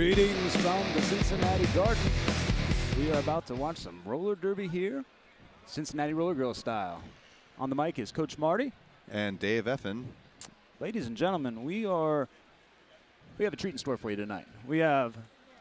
Greetings from the Cincinnati Gardens. We are about to watch some roller derby here, Cincinnati Rollergirls style. On the mic is Coach Marty. And Dave Effen. Ladies and gentlemen, we have a treat in store for you tonight. We have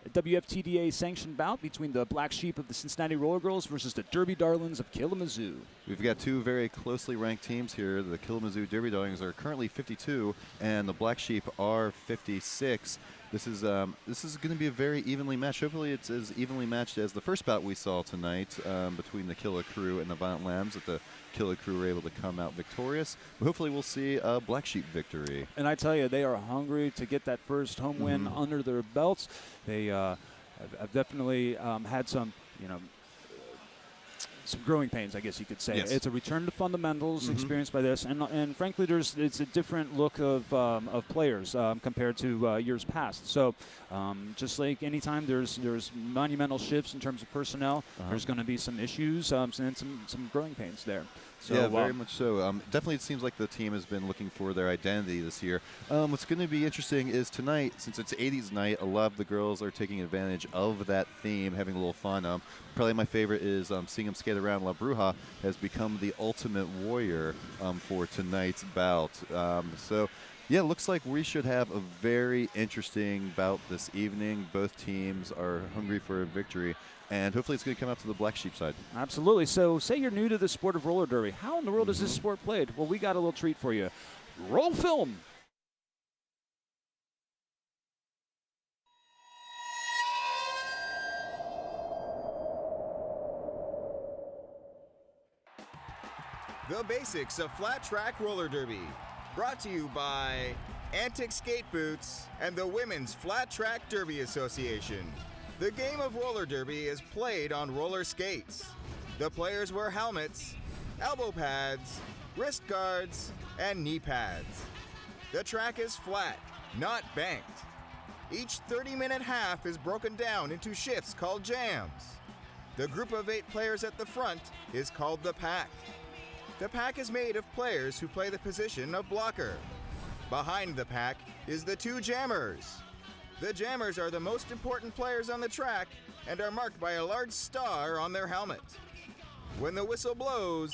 a WFTDA sanctioned bout between the Black Sheep of the Cincinnati Rollergirls versus the Derby Darlins of Killamazoo. We've got two very closely ranked teams here. The Killamazoo Derby Darlins are currently 52, and the Black Sheep are 56. This is going to be a very evenly matched. Hopefully, it's as evenly matched as the first bout we saw tonight between the Killa Crew and the Violent Lambs. That the Killa Crew were able to come out victorious. But hopefully, we'll see a Black Sheep victory. And I tell you, they are hungry to get that first home win under their belts. They have definitely had some, some growing pains, I guess you could say. Yes. It's a return to fundamentals experienced by this, and frankly, it's a different look of players compared to years past. So, just like anytime there's monumental shifts in terms of personnel, there's going to be some issues and some growing pains there. So, yeah, very much so. Definitely, it seems like the team has been looking for their identity this year. What's going to be interesting is tonight, since it's 80s night, a lot of the girls are taking advantage of that theme, having a little fun. Probably my favorite is seeing them skate around. La Bruja has become the ultimate warrior for tonight's bout. Yeah, looks like we should have a very interesting bout this evening. Both teams are hungry for a victory, and hopefully it's going to come out to the Black Sheep side. Absolutely. So say you're new to the sport of roller derby. How in the world is this sport played? Well, we got a little treat for you. Roll film. The basics of flat track roller derby. Brought to you by Antic Skate Boots and the Women's Flat Track Derby Association. The game of roller derby is played on roller skates. The players wear helmets, elbow pads, wrist guards, and knee pads. The track is flat, not banked. Each 30-minute half is broken down into shifts called jams. The group of 8 players at the front is called the pack. The pack is made of players who play the position of blocker. Behind the pack is the 2 jammers. The jammers are the most important players on the track and are marked by a large star on their helmet. When the whistle blows,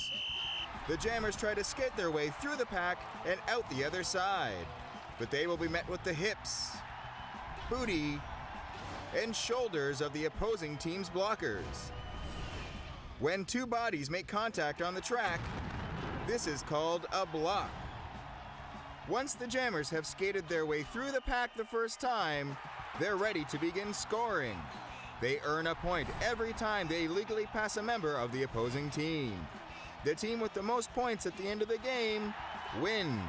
the jammers try to skate their way through the pack and out the other side, but they will be met with the hips, booty, and shoulders of the opposing team's blockers. When 2 bodies make contact on the track, this is called a block. Once the jammers have skated their way through the pack the first time, they're ready to begin scoring. They earn a point every time they legally pass a member of the opposing team. The team with the most points at the end of the game wins.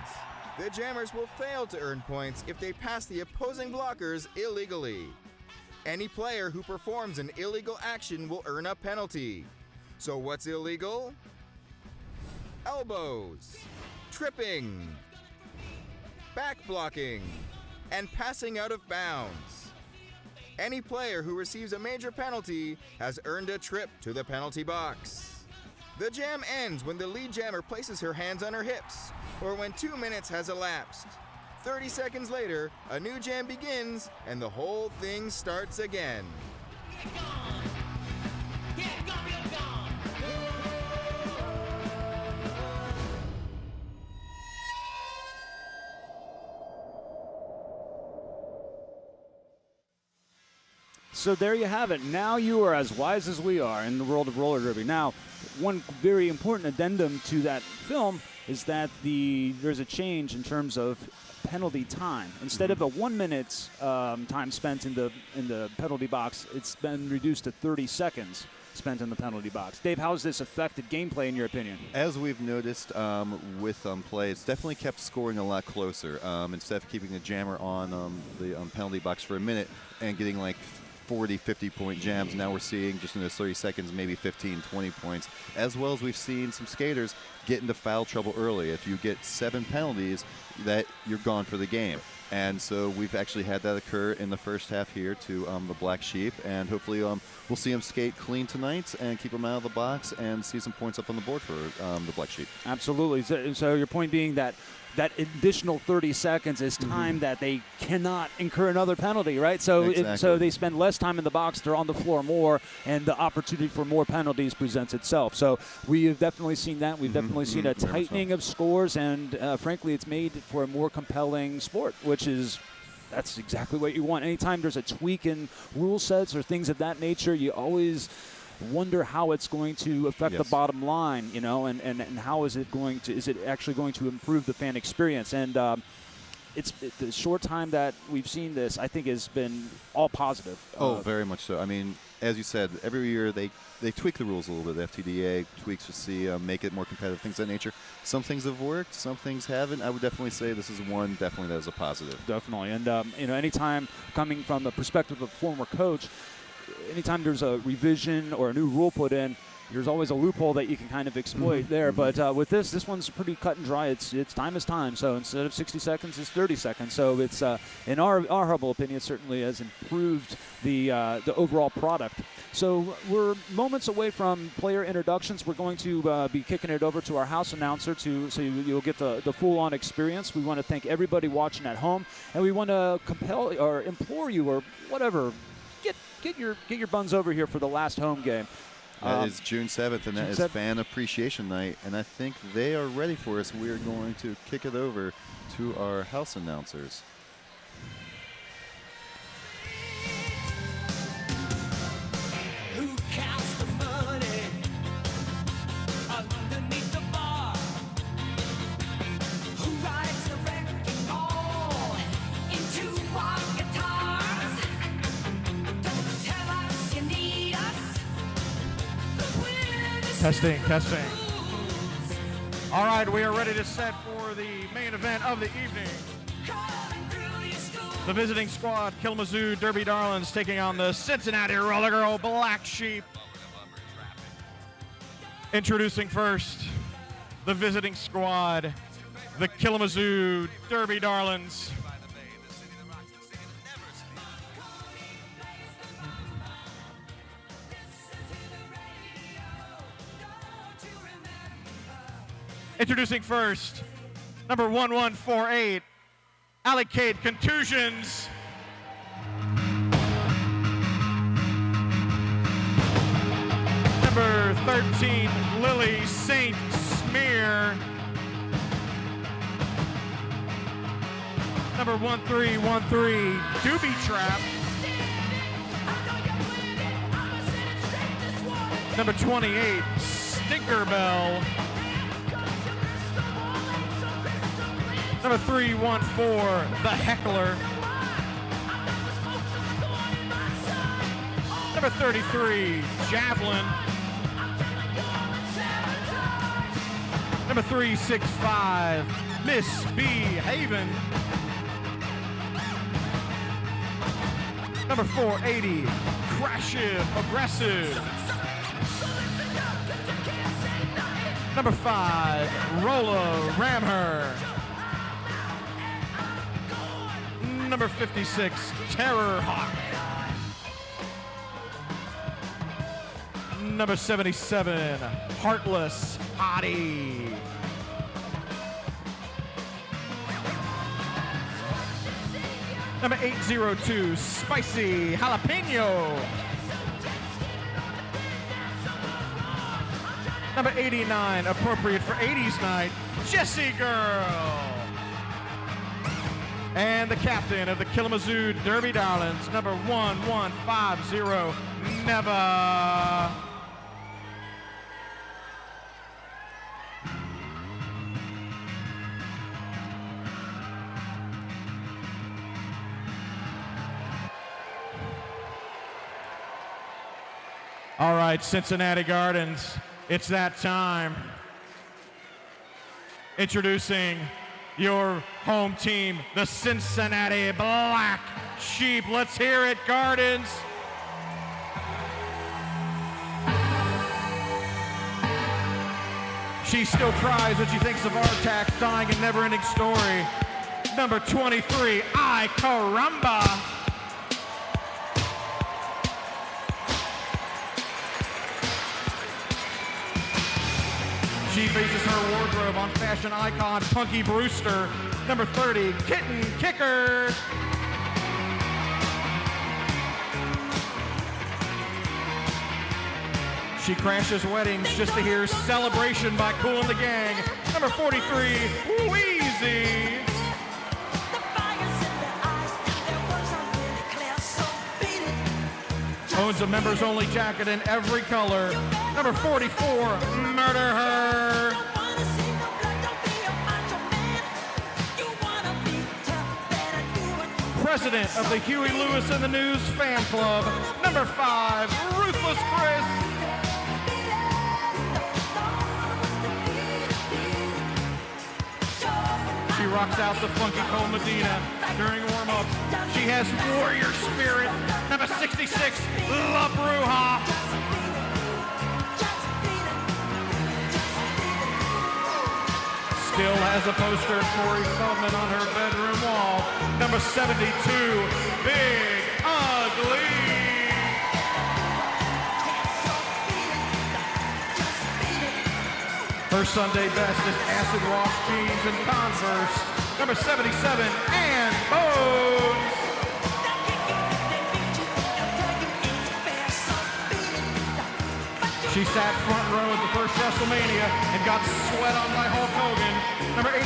The jammers will fail to earn points if they pass the opposing blockers illegally. Any player who performs an illegal action will earn a penalty. So what's illegal? Elbows, tripping, back blocking, and passing out of bounds. Any player who receives a major penalty has earned a trip to the penalty box. The jam ends when the lead jammer places her hands on her hips, or when 2 minutes has elapsed. 30 seconds later, a new jam begins, and the whole thing starts again. So there you have it. Now you are as wise as we are in the world of roller derby. Now, one very important addendum to that film is that there's a change in terms of penalty time. Instead of a 1 minute time spent in the penalty box, it's been reduced to 30 seconds spent in the penalty box. Dave, how has this affected gameplay in your opinion? As we've noticed with play, it's definitely kept scoring a lot closer. Instead of keeping the jammer on the penalty box for a minute and getting like 40, 50-point jams. Now we're seeing just in those 30 seconds, maybe 15, 20 points, as well as we've seen some skaters get into foul trouble early. If you get 7 penalties, that you're gone for the game. And so we've actually had that occur in the first half here to the Black Sheep, and hopefully we'll see them skate clean tonight and keep them out of the box and see some points up on the board for the Black Sheep. Absolutely. So your point being that additional 30 seconds is time that they cannot incur another penalty, right? So Exactly. so they spend less time in the box, they're on the floor more, and the opportunity for more penalties presents itself. So we have definitely seen that. We've definitely seen a tightening of scores, and frankly, it's made for a more compelling sport, that's exactly what you want. Anytime there's a tweak in rule sets or things of that nature, you always wonder how it's going to affect the bottom line, and how is it actually going to improve the fan experience? And the short time that we've seen this, I think, has been all positive. Very much so. I mean, as you said, every year they tweak the rules a little bit. The FTDA tweaks to see, make it more competitive, things of that nature. Some things have worked, some things haven't. I would definitely say this is one definitely that is a positive. Definitely. And, anytime coming from the perspective of a former coach, anytime there's a revision or a new rule put in, there's always a loophole that you can kind of exploit there. But with this one's pretty cut and dry. It's time is time. So instead of 60 seconds, it's 30 seconds. So it's, in our humble opinion, it certainly has improved the overall product. So we're moments away from player introductions. We're going to be kicking it over to our house announcer so you'll get the full-on experience. We want to thank everybody watching at home, and we want to compel or implore you or whatever, get your buns over here for the last home game. That is June 7th, and that is Fan Appreciation Night, and I think they are ready for us. We are going to kick it over to our house announcers. Who counts the money underneath the bar? Who writes the wrecking ball into our guitars? Don't tell us you need us. Testing. All right, we are ready to set for the main event of the evening. The visiting squad, Killamazoo Derby Darlins, taking on the Cincinnati Rollergirls Black Sheep. Introducing first, the visiting squad, the Killamazoo Derby Darlins. Introducing first, number 1148, allocate contusions. Number 13, Lily St. Smear. Number 1313, Doobie Trap. Number 28, Stinkerbell. Number 314, The Heckler. Number 33, Javelin. Number 365, Miss B. Haven. Number 480, Aggressive. Number 5, Rolla Ramher. Number 56, Terror Hawk. Number 77, Heartless Hottie. Number 802, Spicy Jalapeno. Number 89, appropriate for 80s night, Jessie Girl. And the captain of the Killamazoo Derby Darlins, number 1150, Never. All right, Cincinnati Gardens, it's that time. Introducing your home team, the Cincinnati Black Sheep. Let's hear it, Gardens. She still cries when she thinks of Artax's dying and never-ending story. Number 23, Ay Caramba. She bases her wardrobe on fashion icon Punky Brewster. Number 30, Kitten Kicker. She crashes weddings just to hear Celebration by Kool and the Gang. Number 43, Wheezy. Owns a members only jacket in every color. Number 44, Murder Her. President of the Huey Lewis and the News fan club. Number 5, Ruthless Chris. She rocks out the funky Cole Medina during warm-ups. She has warrior spirit. Number 66, La Bruja. Still has a poster of Corey Feldman on her bedroom wall. Number 72, Big Ugly. Her Sunday best is acid wash jeans and Converse. Number 77, Ann Bones. She sat front row at the first WrestleMania and got sweat on by Hulk Hogan. Number 83,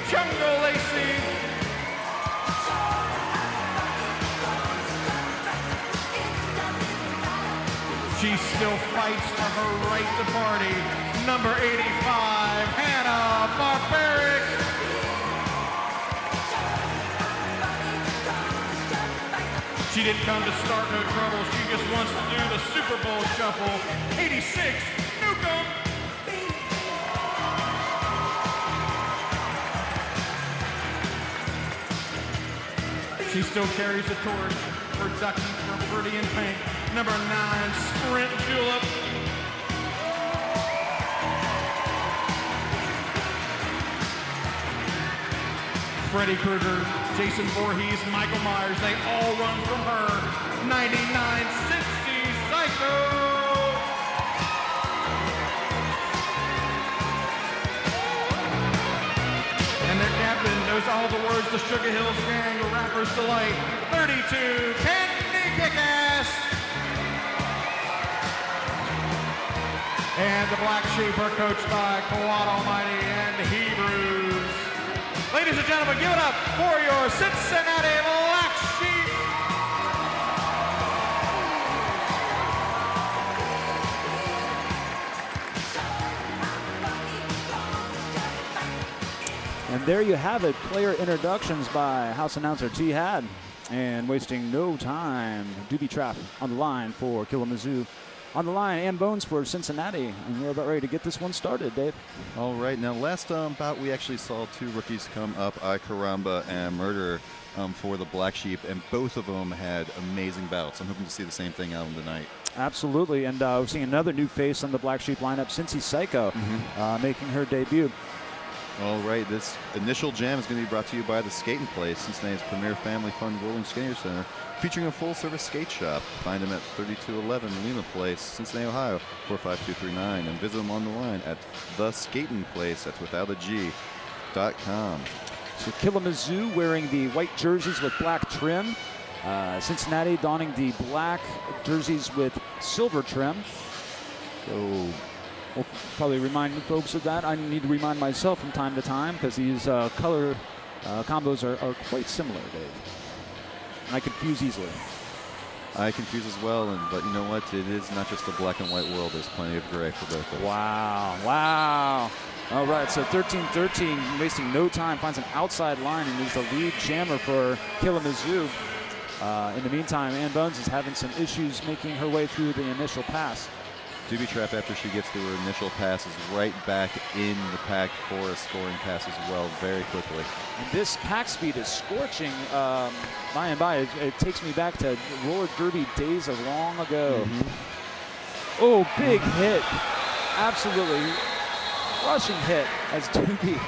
Jungle Lacey. She still fights for her right to party. Number 85, Hannah Barbaric. She didn't come to start no trouble. She just wants to do the Super Bowl shuffle. 86, Newcomb. She still carries the torch for Ducky from Pretty in Pink. Number 9, Sprint Julep. Freddy Krueger, Jason Voorhees, Michael Myers, they all run from her. 99, Cincy Psycho. And their captain knows all the words to Sugar Hill's Gang, a rapper's delight. 32, Candy Kickass. And the Black Sheep are coached by Kawad Almighty and the Hebrews. Ladies and gentlemen, give it up for your Cincinnati Black Sheep. And there you have it, player introductions by house announcer T. Had. And wasting no time, Doobie Trap on the line for Killamazoo. On the line, Ann Bones for Cincinnati. And we're about ready to get this one started, Dave. All right. Now, last bout, we actually saw two rookies come up, Ay Caramba and Murder, for the Black Sheep, and both of them had amazing bouts. I'm hoping to see the same thing out on tonight. Absolutely. And we're seeing another new face on the Black Sheep lineup, Cincy Psycho, making her debut. All right, this initial jam is going to be brought to you by the Skating Place, Cincinnati's premier family fun rolling skater center, featuring a full-service skate shop. Find them at 3211 Lima Place, Cincinnati, Ohio, 45239, and visit them on the line at The Skating Place, that's without a G.com. So Killamazoo wearing the white jerseys with black trim. Cincinnati donning the black jerseys with silver trim. So we'll probably remind folks of that. I need to remind myself from time to time because these color combos are quite similar, Dave. And I confuse easily. I confuse as well, but you know what? It is not just a black and white world. There's plenty of gray for both of us. Wow, wow. All right, so 13-13, wasting no time, finds an outside line and is the lead jammer for Killamazoo. In the meantime, Ann Bones is having some issues making her way through the initial pass. Doobie Trap, after she gets through her initial pass, is right back in the pack for a scoring pass as well, very quickly. And this pack speed is scorching by and by. It takes me back to roller derby days of long ago. Oh, big hit. Absolutely crushing hit as Doobie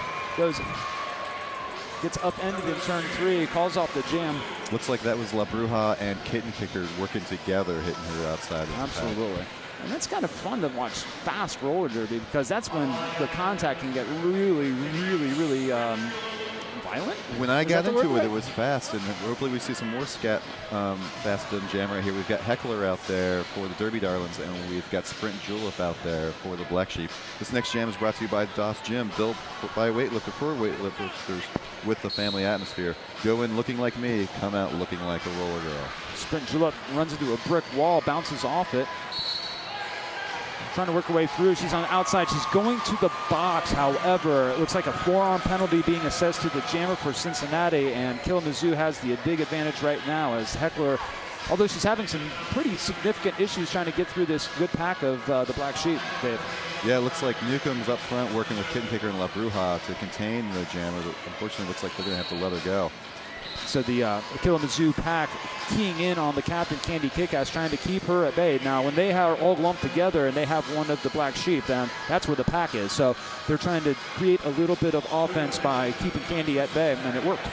gets upended in turn 3, calls off the jam. Looks like that was La Bruja and Kitten Kicker working together, hitting her outside of the Absolutely. And that's kind of fun to watch fast roller derby because that's when the contact can get really, really, really violent. When I got into it, it was fast, and hopefully we see some more scat fast than jam right here. We've got Heckler out there for the Derby Darlins, and we've got Sprint Julep out there for the Black Sheep. This next jam is brought to you by DOS Gym, built by a weightlifter for weightlifters with the family atmosphere. Go in looking like me, come out looking like a roller girl. Sprint Julep runs into a brick wall, bounces off it. Trying to work her way through. She's on the outside. She's going to the box. However, it looks like a forearm penalty being assessed to the jammer for Cincinnati, and Killamazoo has the big advantage right now as Heckler, although she's having some pretty significant issues trying to get through this good pack of the Black Sheep, Dave. Yeah, it looks like Newcomb's up front working with Kitten Kicker and La Bruja to contain the jammer. Unfortunately, it looks like they're going to have to let her go. So the Killamazoo pack keying in on the captain, Candy Kickass, trying to keep her at bay. Now, when they are all lumped together and they have one of the Black Sheep, then that's where the pack is. So they're trying to create a little bit of offense by keeping Candy at bay, and it worked.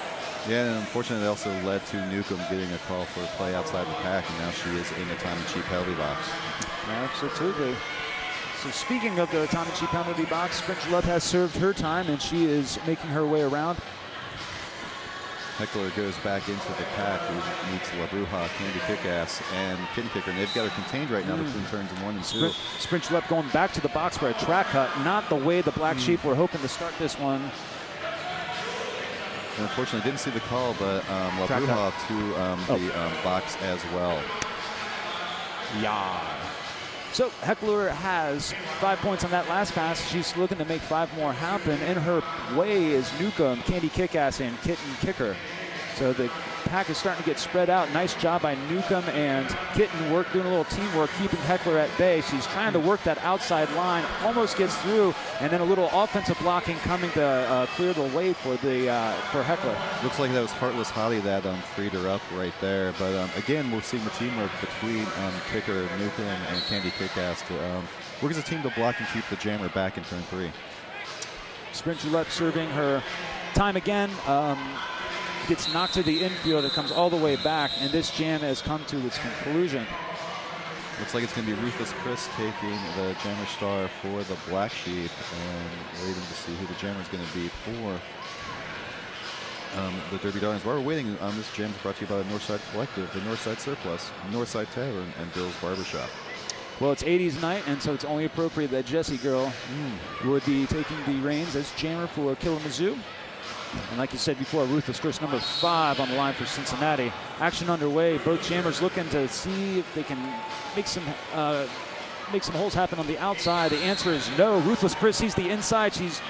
Yeah, and unfortunately, it also led to Newcomb getting a call for a play outside the pack, and now she is in the Tommy Cheap penalty box. Absolutely. So speaking of the Tommy Cheap penalty box, Sprint Julep has served her time, and she is making her way around. Heckler goes back into the pack. He meets La Bruja, Candy Kickass, and Kitten Kicker. And they've got her contained right now between turns 1 and 2. Sprint Julep going back to the box for a track cut. Not the way the Black Sheep were hoping to start this one. And unfortunately, didn't see the call, but La Bruja to the box as well. Yeah. So Heckler has 5 points on that last pass. She's looking to make 5 more happen. In her way is Newcomb, Candy Kickass, and Kitten Kicker. So the pack is starting to get spread out. Nice job by Newcomb and Kitten doing a little teamwork, keeping Heckler at bay. She's trying to work that outside line, almost gets through, and then a little offensive blocking coming to clear the way for Heckler. Looks like that was Heartless Hottie that freed her up right there. But again, we're seeing the teamwork between Kicker, Newcomb, and Candy Kickass to work as a team to block and keep the jammer back in turn 3. Sprint Julep serving her time again. Gets knocked to the infield. It comes all the way back, and this jam has come to its conclusion. Looks like it's going to be Ruthless Chris taking the jammer star for the Black Sheep, and waiting to see who the jammer is going to be for the Derby Darlins. While we're waiting, this jam is brought to you by the Northside Collective, the Northside Surplus, Northside Tavern, and Bill's Barbershop. Well, it's 80s night, and so it's only appropriate that Jessie Girl would be taking the reins as jammer for Killamazoo. And like you said before, Ruthless Chris, number 5 on the line for Cincinnati. Action underway. Both jammers looking to see if they can make some holes happen on the outside. The answer is no. Ruthless Chris sees the inside. She's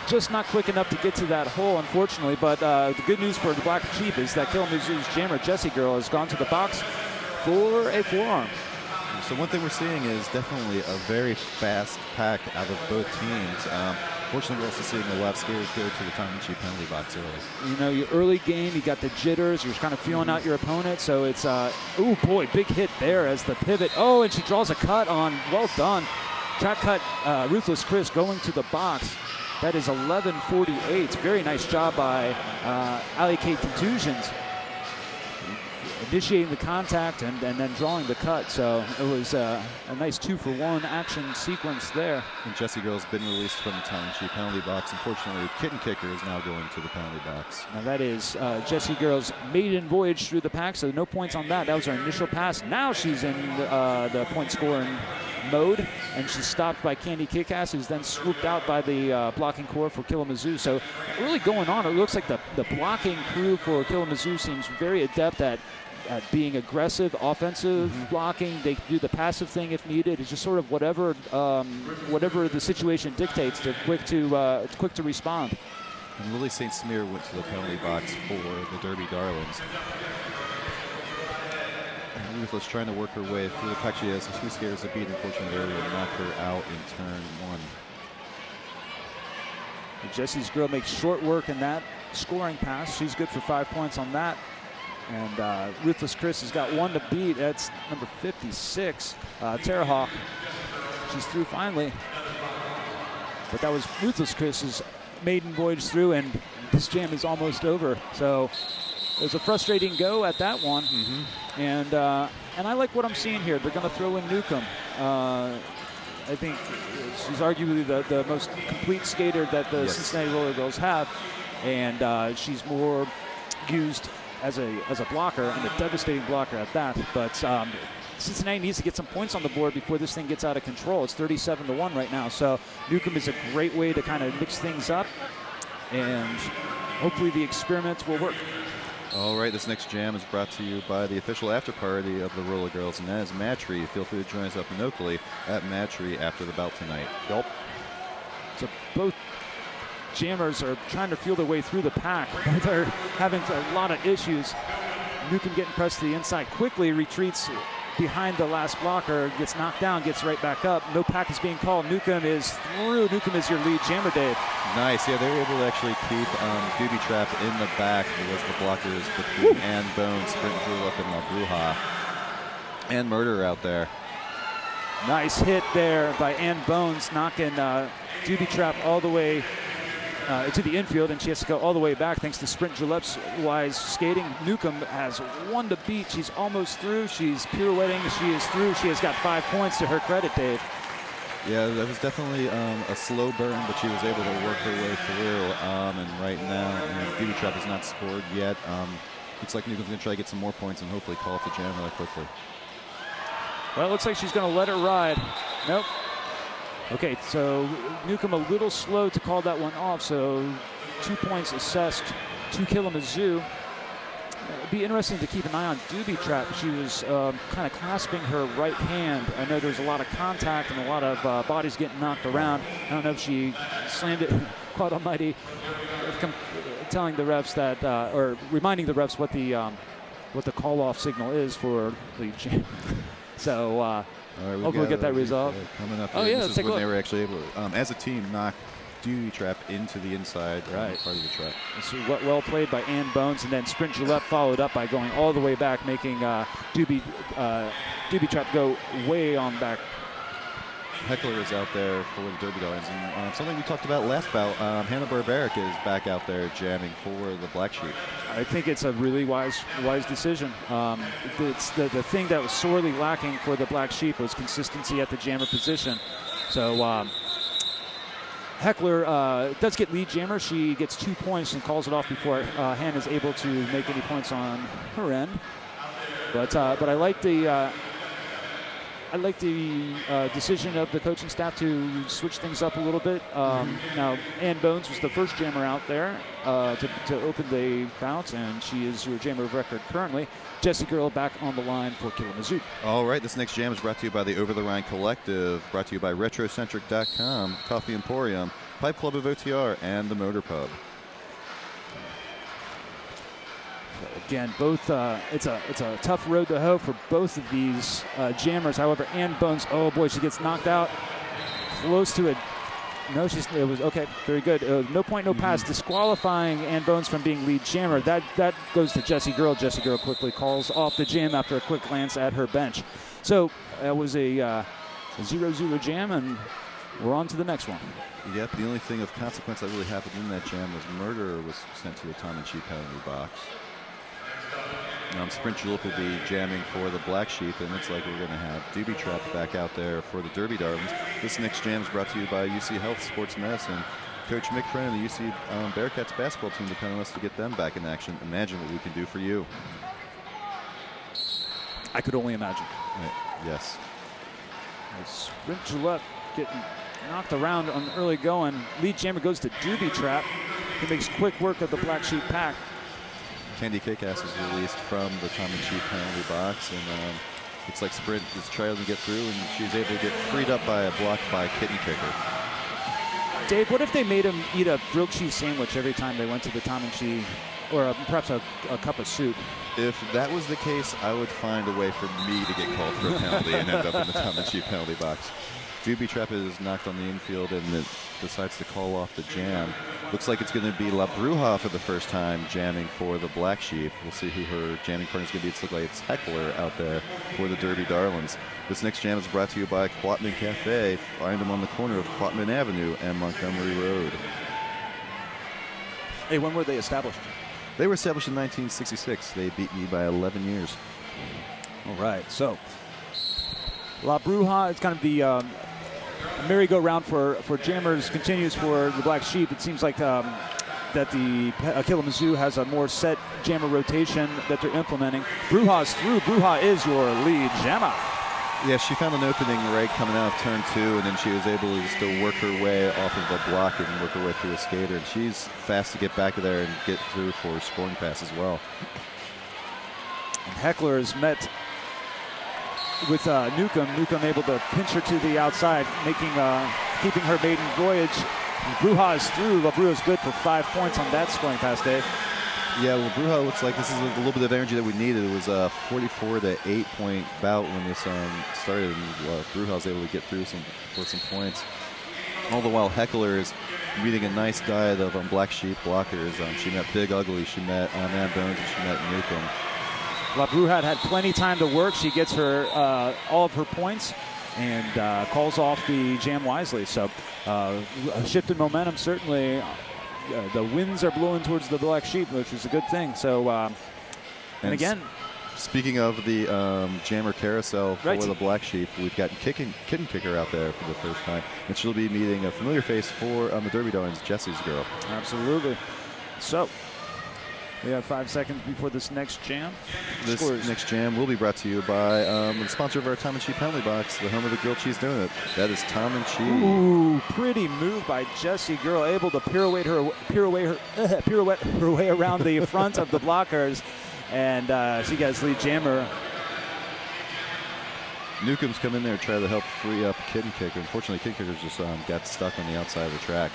just not quick enough to get to that hole, unfortunately. But the good news for the Black Sheep is that Killamazoo's jammer, Jessie Girl, has gone to the box for a forearm. So one thing we're seeing is definitely a very fast pack out of both teams. Fortunately, we're also seeing a lot of skaters go to the Tommy Cheap penalty box early. You know, your early game, you got the jitters. You're kind of feeling out your opponent. So it's, oh boy, big hit there as the pivot. Oh, and she draws a cut on. Well done. Track cut, Ruthless Chris going to the box. That is 11:48. Very nice job by Alley Kate Contusions. Initiating the contact and then drawing the cut. So it was a nice 2-for-1 action sequence there. And Jessie Girl's been released from the Tommy Cheap penalty box. Unfortunately, Kitten Kicker is now going to the penalty box. Now that is Jessie Girl's maiden voyage through the pack, so no points on that. That was her initial pass. Now she's in the point scoring mode, and she's stopped by Candy Kickass, who's then swooped out by the blocking core for Killamazoo. So really going on. It looks like the blocking crew for Killamazoo seems very adept at being aggressive, offensive blocking. They do the passive thing if needed. It's just sort of whatever the situation dictates. They're quick to respond. And Lily St. Smear went to the penalty box for the Derby Darlins. And Ruthless trying to work her way through the pack. She has 2 skaters to beat. Unfortunately, earlier knocked her out in turn 1. Jessie's Girl makes short work in that scoring pass. She's good for 5 points on that. And Ruthless Chris has got 1 to beat. That's number 56, Tara Hawk. She's through finally. But that was Ruthless Chris's maiden voyage through, and this jam is almost over. So it was a frustrating go at that one. And I like what I'm seeing here. They're going to throw in Newcomb. I think she's arguably the most complete skater that the Cincinnati Rollergirls have, and she's more used as a blocker, and a devastating blocker at that. But Cincinnati needs to get some points on the board before this thing gets out of control. It's 37-1 right now, so Newcomb is a great way to kind of mix things up, and hopefully the experiments will work. All right, this next jam is brought to you by the official after party of the Roller Girls, and that is Matry. Feel free to join us up locally at Matry after the bout tonight. Yep. So both jammers are trying to feel their way through the pack. They're having a lot of issues. Newcomb getting pressed to the inside quickly, retreats behind the last blocker, gets knocked down, gets right back up. No pack is being called. Newcomb is through. Newcomb is your lead jammer, Dave. Nice. Yeah, they were able to actually keep Doobie Trap in the back. It was the blockers between Ann Bones, Sprint Julep, and La Bruja. And Murder out there. Nice hit there by Ann Bones, knocking Doobie Trap all the way to the infield, and she has to go all the way back thanks to Sprint Julep's wise skating. Newcomb has one to beat. She's almost through. She's pirouetting. She is through. She has got 5 points to her credit, Dave. Yeah, that was definitely a slow burn, but she was able to work her way through. And right now, Doobie Trap has not scored yet. Looks like Newcomb's going to try to get some more points and hopefully call it the jam really quickly. Well, it looks like she's going to let it ride. Nope. Okay, so Newcomb a little slow to call that one off, so 2 points assessed to Killamazoo. It'd be interesting to keep an eye on Doobie Trap. She was kind of clasping her right hand. I know there's a lot of contact and a lot of bodies getting knocked around. I don't know if she slammed it quite almighty, telling the refs that, or reminding the refs what the call-off signal is for the jam. So hopefully we'll get that resolved. Coming up oh, here. yeah, This is when they were actually able to, as a team, knock Doobie Trap into the inside part of the trap. So well played by Ann Bones, and then Sprint Julep followed up by going all the way back, making Doobie Trap go way on back. Heckler is out there for the Derby Darlins, and something we talked about last bout, Hannah Barbaric is back out there jamming for the Black Sheep. I think it's a really wise decision. It's the thing that was sorely lacking for the Black Sheep was consistency at the jammer position. So Heckler does get lead jammer. She gets 2 points and calls it off before Hannah is able to make any points on her end. But I like the decision of the coaching staff to switch things up a little bit. Now, Ann Bones was the first jammer out there to open the bout, and she is your jammer of record currently. Jessie Girl back on the line for Killamazoo. All right, this next jam is brought to you by the Over the Rhine Collective, brought to you by Retrocentric.com, Coffee Emporium, Pipe Club of OTR, and the Motor Pub. Again, both it's a tough road to hoe for both of these jammers. However, Ann Bones, oh boy, she gets knocked out close to it. No, it was okay, very good. No point, no pass, disqualifying Ann Bones from being lead jammer. That goes to Jessie Girl. Jessie Girl quickly calls off the jam after a quick glance at her bench. So that was a 0-0 jam, and we're on to the next one. Yep, the only thing of consequence that really happened in that jam was Murder was sent to the tongue-in-cheek penalty box. Sprint Julep will be jamming for the Black Sheep, and looks like we're going to have Doobie Trap back out there for the Derby Darlins. This next jam is brought to you by UC Health Sports Medicine. Coach Mick Friend and the UC Bearcats basketball team depend on us to get them back in action. Imagine what we can do for you. I could only imagine. Yes. Sprint Julep getting knocked around on early going. Lead jammer goes to Doobie Trap. He makes quick work of the Black Sheep pack. Candy Kickass is released from the tongue-in-cheek penalty box, and looks like Sprint is trying to get through, and she's able to get freed up by a block by Kitten Kicker. Dave, what if they made him eat a grilled cheese sandwich every time they went to the tongue-in-cheek, or perhaps a cup of soup? If that was the case, I would find a way for me to get called for a penalty and end up in the tongue-in-cheek penalty box. Doobie Trap is knocked on the infield and it decides to call off the jam. Looks like it's going to be La Bruja for the first time jamming for the Black Sheep. We'll see who her jamming partner is going to be. It looks like it's Heckler out there for the Derby Darlins. This next jam is brought to you by Quatman Cafe. Find them on the corner of Quatman Avenue and Montgomery Road. Hey, when were they established? They were established in 1966. They beat me by 11 years. All right, so La Bruja, it's kind of the merry-go-round for jammers continues for the Black Sheep. It seems like that the Killamazoo has a more set jammer rotation that they're implementing. Bruja's through. Bruja is your lead jammer. Yeah, she found an opening right coming out of turn 2, and then she was able to still work her way off of the block and work her way through a skater. And she's fast to get back there and get through for a scoring pass as well. And Heckler is met with Newcomb. Newcomb able to pinch her to the outside, keeping her maiden voyage. And Bruja is through. La Bruja is good for 5 points on that scoring pass, Dave. Yeah, well, Bruja looks like this is a little bit of energy that we needed. It was a 44-8 point bout when this started, and Bruja was able to get through for some points. All the while, Heckler is meeting a nice diet of Black Sheep blockers. She met Big Ugly, she met Man Bones, and she met Newcomb. La Bruja had plenty time to work. She gets her all of her points and calls off the jam wisely. So a shift in momentum, certainly. The winds are blowing towards the Black Sheep, which is a good thing. So, and again, speaking of the jammer carousel for right. the Black Sheep, we've got Kitten Kicker out there for the first time, and she'll be meeting a familiar face for the Derby Darlins, Jesse's girl. Absolutely. So we have 5 seconds before this next jam. This next jam will be brought to you by the sponsor of our Tom and Cheese penalty box, the home of the grilled cheese donut. That is Tom and Cheese. Ooh, pretty move by Jessie Girl, able to pirouette her way around the front of the blockers, and she gets lead jammer. Newcomb's come in there to try to help free up Kitten Kicker. Unfortunately, Kitten Kicker's just got stuck on the outside of the track.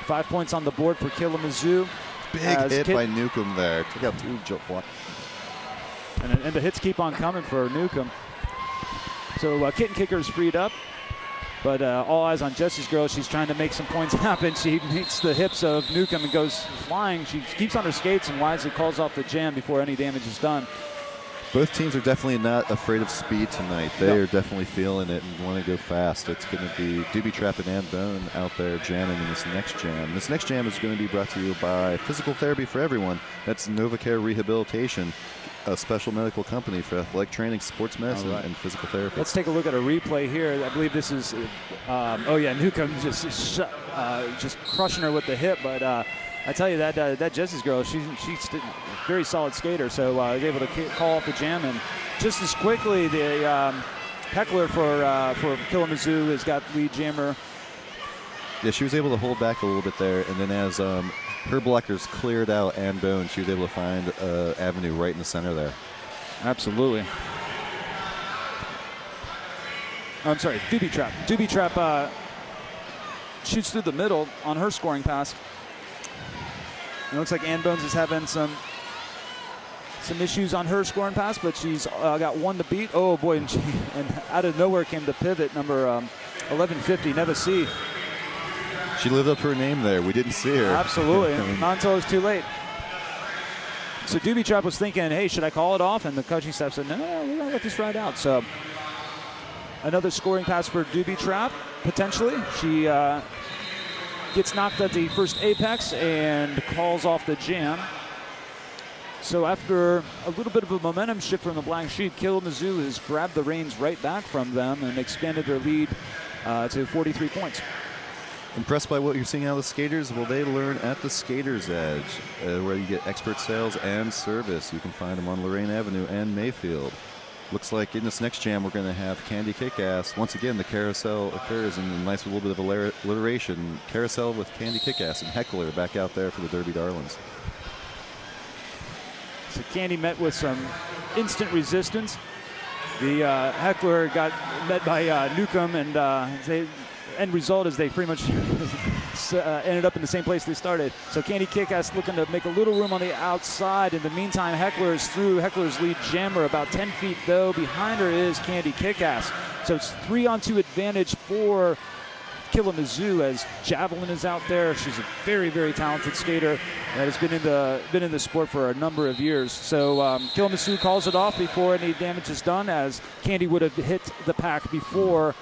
5 points on the board for Killamazoo. Big hit by Newcomb there. Took out 2 jump blocks. And the hits keep on coming for Newcomb. So Kitten Kicker is freed up, but all eyes on Jesse's Girl. She's trying to make some points happen. She meets the hips of Newcomb and goes flying. She keeps on her skates and wisely calls off the jam before any damage is done. Both teams are definitely not afraid of speed tonight. They are definitely feeling it and want to go fast. It's going to be Doobie Trap and Ann Bone out there jamming in this next jam. This next jam is going to be brought to you by Physical Therapy for Everyone. That's NovaCare Rehabilitation, a special medical company for athletic training, sports medicine, and physical therapy. Let's take a look at a replay here. I believe this is, Newcomb just crushing her with the hip, but I tell you that Jesse's Girl, she's a very solid skater, so was able to call off the jam, and just as quickly the Heckler for Killamazoo has got lead jammer. Yeah, she was able to hold back a little bit there, and then as her blockers cleared out Ann Bone, she was able to find an avenue right in the center there. Absolutely. I'm sorry, Doobie Trap. Doobie Trap shoots through the middle on her scoring pass. It looks like Ann Bones is having some issues on her scoring pass, but she's got 1 to beat. Oh boy, and out of nowhere came the pivot, number 1150, Never See. She lived up to her name there. We didn't see her. Absolutely, not until it was too late. So Doobie Trap was thinking, hey, should I call it off? And the coaching staff said, no, we're going to let this ride out. So another scoring pass for Doobie Trap, potentially. She gets knocked at the first apex and calls off the jam. So after a little bit of a momentum shift from the Black Sheep, Killamazoo has grabbed the reins right back from them and expanded their lead to 43 points. Impressed by what you're seeing out of the skaters? Well, they learn at the Skater's Edge, where you get expert sales and service. You can find them on Lorraine Avenue and Mayfield. Looks like in this next jam, we're going to have Candy Kickass. Once again, the carousel occurs in a nice little bit of alliteration. Carousel with Candy Kickass and Heckler back out there for the Derby Darlins. So Candy met with some instant resistance. The Heckler got met by Newcomb, and the end result is they pretty much ended up in the same place they started. So Candy Kickass looking to make a little room on the outside. In the meantime, Heckler is through. Heckler's lead jammer about 10 feet, though. Behind her is Candy Kickass. So it's 3-on-2 advantage for Killamazoo as Javelin is out there. She's a very, very talented skater that has been in the sport for a number of years. So Killamazoo calls it off before any damage is done, as Candy would have hit the pack before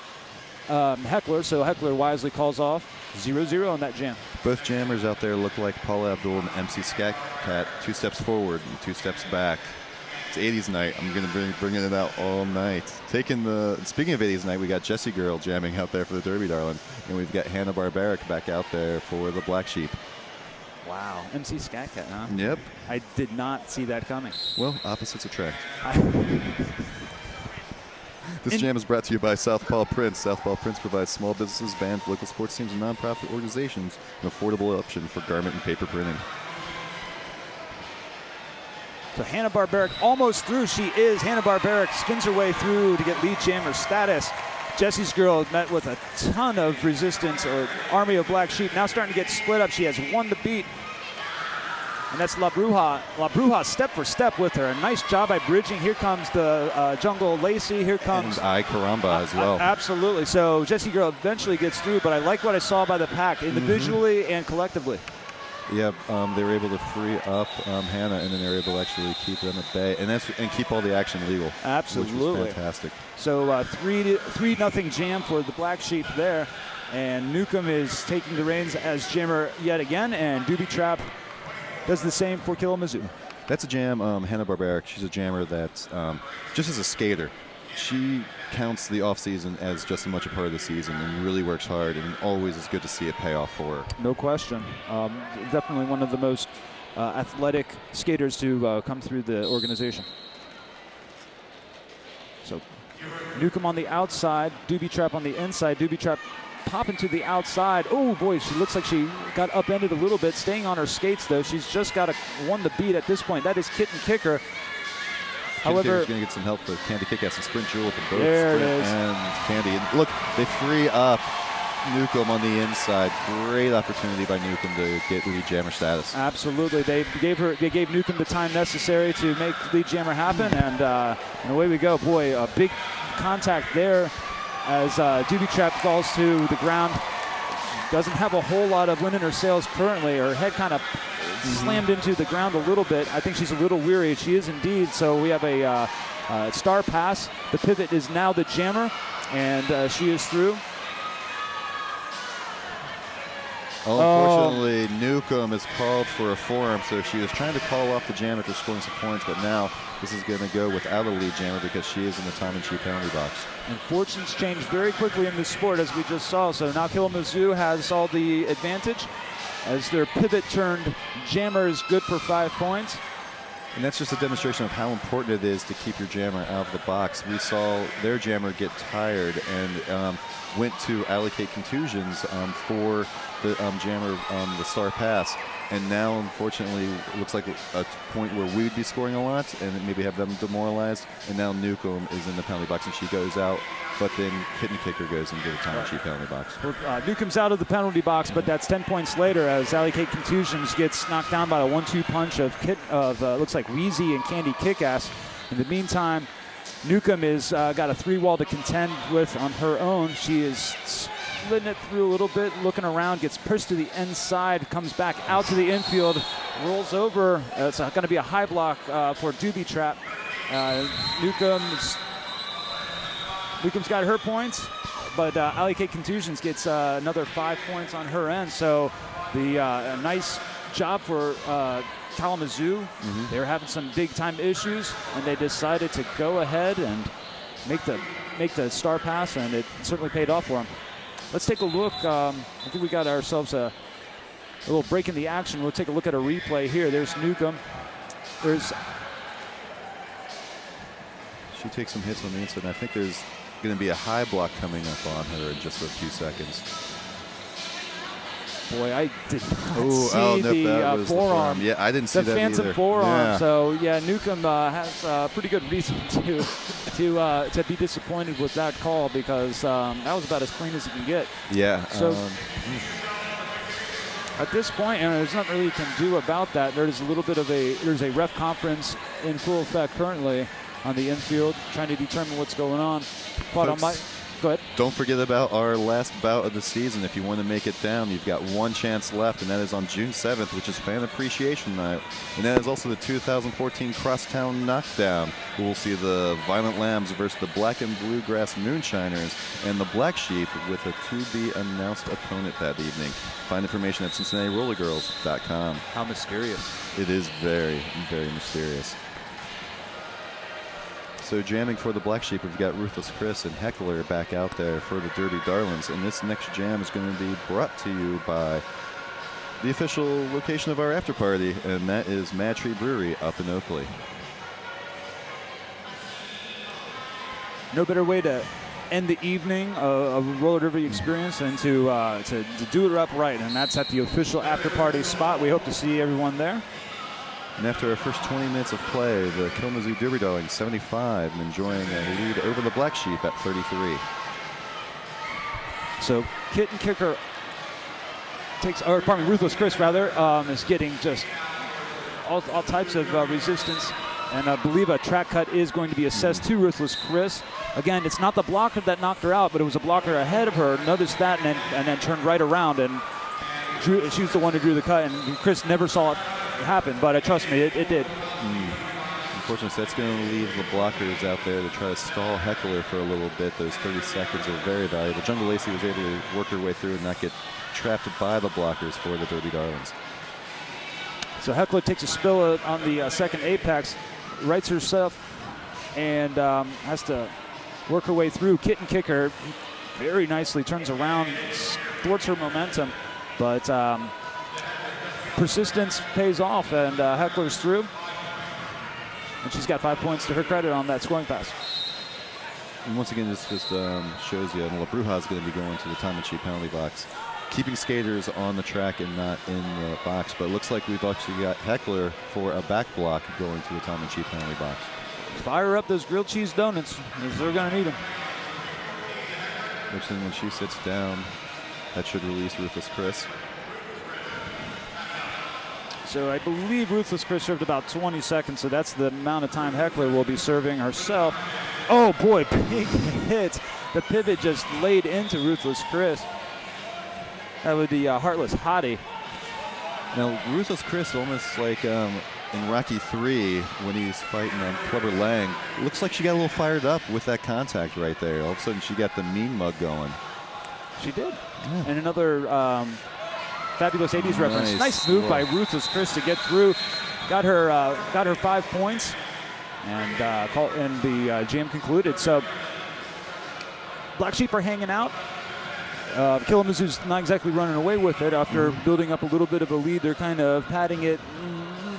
Heckler. So Heckler wisely calls off 0-0 on that jam. Both jammers out there look like Paula Abdul and MC Scat Cat, 2 steps forward and 2 steps back. It's 80s night. I'm going to bringing it out all night. Speaking of 80s night, we got Jessie Girl jamming out there for the Derby Darlin, and we've got Hanna-Barbera back out there for the Black Sheep. Wow, MC Scat Cat, huh? Yep. I did not see that coming. Well, opposites attract. This jam is brought to you by Southpaw Prints. Southpaw Prints provides small businesses, bands, local sports teams, and nonprofit organizations an affordable option for garment and paper printing. So Hanna-Barbera almost through. She is. Hanna-Barbera spins her way through to get lead jammer status. Jessie's Girl met with a ton of resistance, or army of Black Sheep. Now starting to get split up. She has won the beat. And that's La Bruja. La Bruja step for step with her. A nice job by bridging. Here comes the Jungle Lacey. Here comes And ICRC as well. Absolutely. So Jessie Girl eventually gets through, but I like what I saw by the pack, individually and collectively. Yeah, they were able to free up Hannah, and then they were able to actually keep them at bay, and keep all the action legal. Absolutely. Which was fantastic. So 3-0 jam for the Black Sheep there, and Newcomb is taking the reins as jammer yet again, and Doobie Trap does the same for Killamazoo. That's a jam. Hanna-Barbera, she's a jammer that's just as a skater. She counts the off-season as just as much a part of the season and really works hard, and always is good to see it pay off for her. No question. Definitely one of the most athletic skaters to come through the organization. So Newcomb on the outside, Doobie Trap on the inside. Doobie Trap popping to the outside. Oh boy, she looks like she got upended a little bit, staying on her skates though. She's just got won the beat at this point. That is Kitten Kicker. However, going to get some help with Candy Kickass and Sprint Jewel with them both. There it Sprint is. And Candy. And look, they free up Newcomb on the inside. Great opportunity by Newcomb to get lead jammer status. absolutely, they gave Newcomb the time necessary to make lead jammer happen, and away we go. Boy, a big contact there as Doobie Trap falls to the ground. Doesn't have a whole lot of wind in her sails currently. Her head kind of slammed into the ground a little bit. I think she's a little weary. She is indeed. So we have a star pass. The pivot is now the jammer, and she is through. Unfortunately, Newcomb is called for a forearm, so she was trying to call off the jam after scoring some points, but now this is going to go without a lead jammer because she is in the Tom and Chi penalty box. And fortunes change very quickly in this sport, as we just saw. So now Killamazoo has all the advantage as their pivot turned jammer is good for 5 points. And that's just a demonstration of how important it is to keep your jammer out of the box. We saw their jammer get tired and went to allocate contusions for the jammer, the star pass. And now, unfortunately, it looks like a point where we'd be scoring a lot and maybe have them demoralized. And now Newcomb is in the penalty box and she goes out. But then Kitten Kicker goes into the Tom and Chi penalty box. Well, Newcomb's out of the penalty box, but that's 10 points later as allocate contusions gets knocked down by a 1-2 punch of looks like Wheezy and Candy Kickass. In the meantime, Newcomb is got a 3-wall to contend with on her own. She is splitting it through a little bit, looking around, gets pushed to the inside, comes back out to the infield, rolls over. It's going to be a high block for Doobie Trap. Newcomb's got her points, but allocate contusions gets another 5 points on her end. So the nice job for Kalamazoo. They were having some big time issues, and they decided to go ahead and make the star pass, and it certainly paid off for them. Let's take a look. I think we got ourselves a little break in the action. We'll take a look at a replay here. There's Newcomb. She takes some hits on the inside, and I think there's going to be a high block coming up on her in just a few seconds. Boy, I did not see the forearm. Yeah, I didn't see the that phantom either. forearm. Yeah. So yeah, Newcomb has pretty good reason to be disappointed with that call because that was about as clean as you can get. Yeah. So At this point, and there's nothing really you can do about that. There's a little bit of there's a ref conference in full effect currently on the infield, trying to determine what's going on. Go ahead. Don't forget about our last bout of the season. If you want to make it down, you've got one chance left, and that is on June 7th, which is Fan Appreciation Night. And that is also the 2014 Crosstown Knockdown. We'll see the Violent Lambs versus the Black and Bluegrass Moonshiners and the Black Sheep with a to-be-announced opponent that evening. Find information at CincinnatiRollergirls.com. How mysterious. It is very, very mysterious. So jamming for the Black Sheep, we've got Ruthless Chris and Heckler back out there for the Derby Darlins. And this next jam is going to be brought to you by the official location of our after party, and that is Mad Tree Brewery up in Oakley. No better way to end the evening of a roller derby experience than to do it up right, and that's at the official after party spot. We hope to see everyone there. And after our first 20 minutes of play, the Killamazoo Derby Darlins 75 and enjoying a lead over the Black Sheep at 33. So Kitten Kicker Ruthless Chris rather, is getting just all types of resistance. And I believe a track cut is going to be assessed to Ruthless Chris. Again, it's not the blocker that knocked her out, but it was a blocker ahead of her. Noticed that and then turned right around and she was the one who drew the cut, and Chris never saw it happen, but trust me, it did. Unfortunately, that's going to leave the blockers out there to try to stall Heckler for a little bit. Those 30 seconds are very valuable. Jungle Lacey was able to work her way through and not get trapped by the blockers for the Derby Darlins. So Heckler takes a spill on the second apex, rights herself, and has to work her way through. Kitten Kicker very nicely turns around, thwarts her momentum, but persistence pays off, and Heckler's through. And she's got 5 points to her credit on that scoring pass. And once again, this just shows you, La Bruja is going to be going to the time and cheap penalty box, keeping skaters on the track and not in the box. But it looks like we've actually got Heckler for a back block going to the time and cheap penalty box. Fire up those grilled cheese donuts, because they're going to need them. Which then when she sits down, that should release Ruthless Chris. So I believe Ruthless Chris served about 20 seconds, so that's the amount of time Heckler will be serving herself. Oh boy, big hit. The pivot just laid into Ruthless Chris. That was the Heartless Hottie. Now, Ruthless Chris, almost like in Rocky 3 when he's fighting Clubber Lang, looks like she got a little fired up with that contact right there. All of a sudden, she got the mean mug going. She did. Yeah. And another fabulous 80s reference. Nice move by Ruthless Chris to get through. Got her 5 points, and the jam concluded. So Black Sheep are hanging out. Killamazoo's not exactly running away with it after building up a little bit of a lead. They're kind of patting it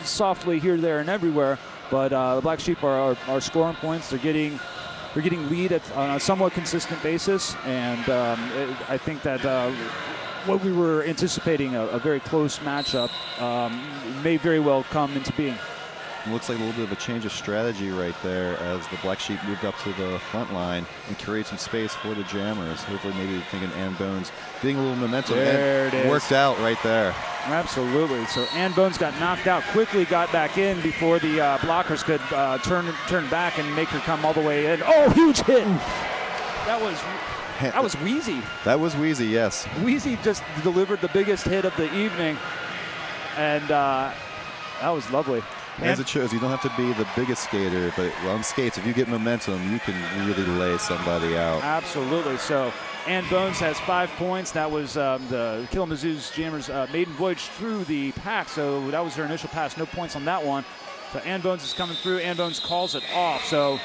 softly here, there, and everywhere. But the Black Sheep are scoring points. They're getting lead on a somewhat consistent basis, and I think that what we were anticipating, a very close matchup, may very well come into being. It looks like a little bit of a change of strategy right there as the Black Sheep moved up to the front line and create some space for the jammers. Hopefully maybe thinking Ann Bones getting a little momentum. There it is. Worked out right there. Absolutely. So Ann Bones got knocked out, quickly got back in before the blockers could turn back and make her come all the way in. Oh, huge hit. That was Wheezy. That was Wheezy, yes. Wheezy just delivered the biggest hit of the evening, and that was lovely. As it shows, you don't have to be the biggest skater, but on skates, if you get momentum, you can really lay somebody out. Absolutely. So Ann Bones has 5 points. That was the Killamazoo's Jammers' maiden voyage through the pack. So that was her initial pass. No points on that one. So Ann Bones is coming through. Ann Bones calls it off. So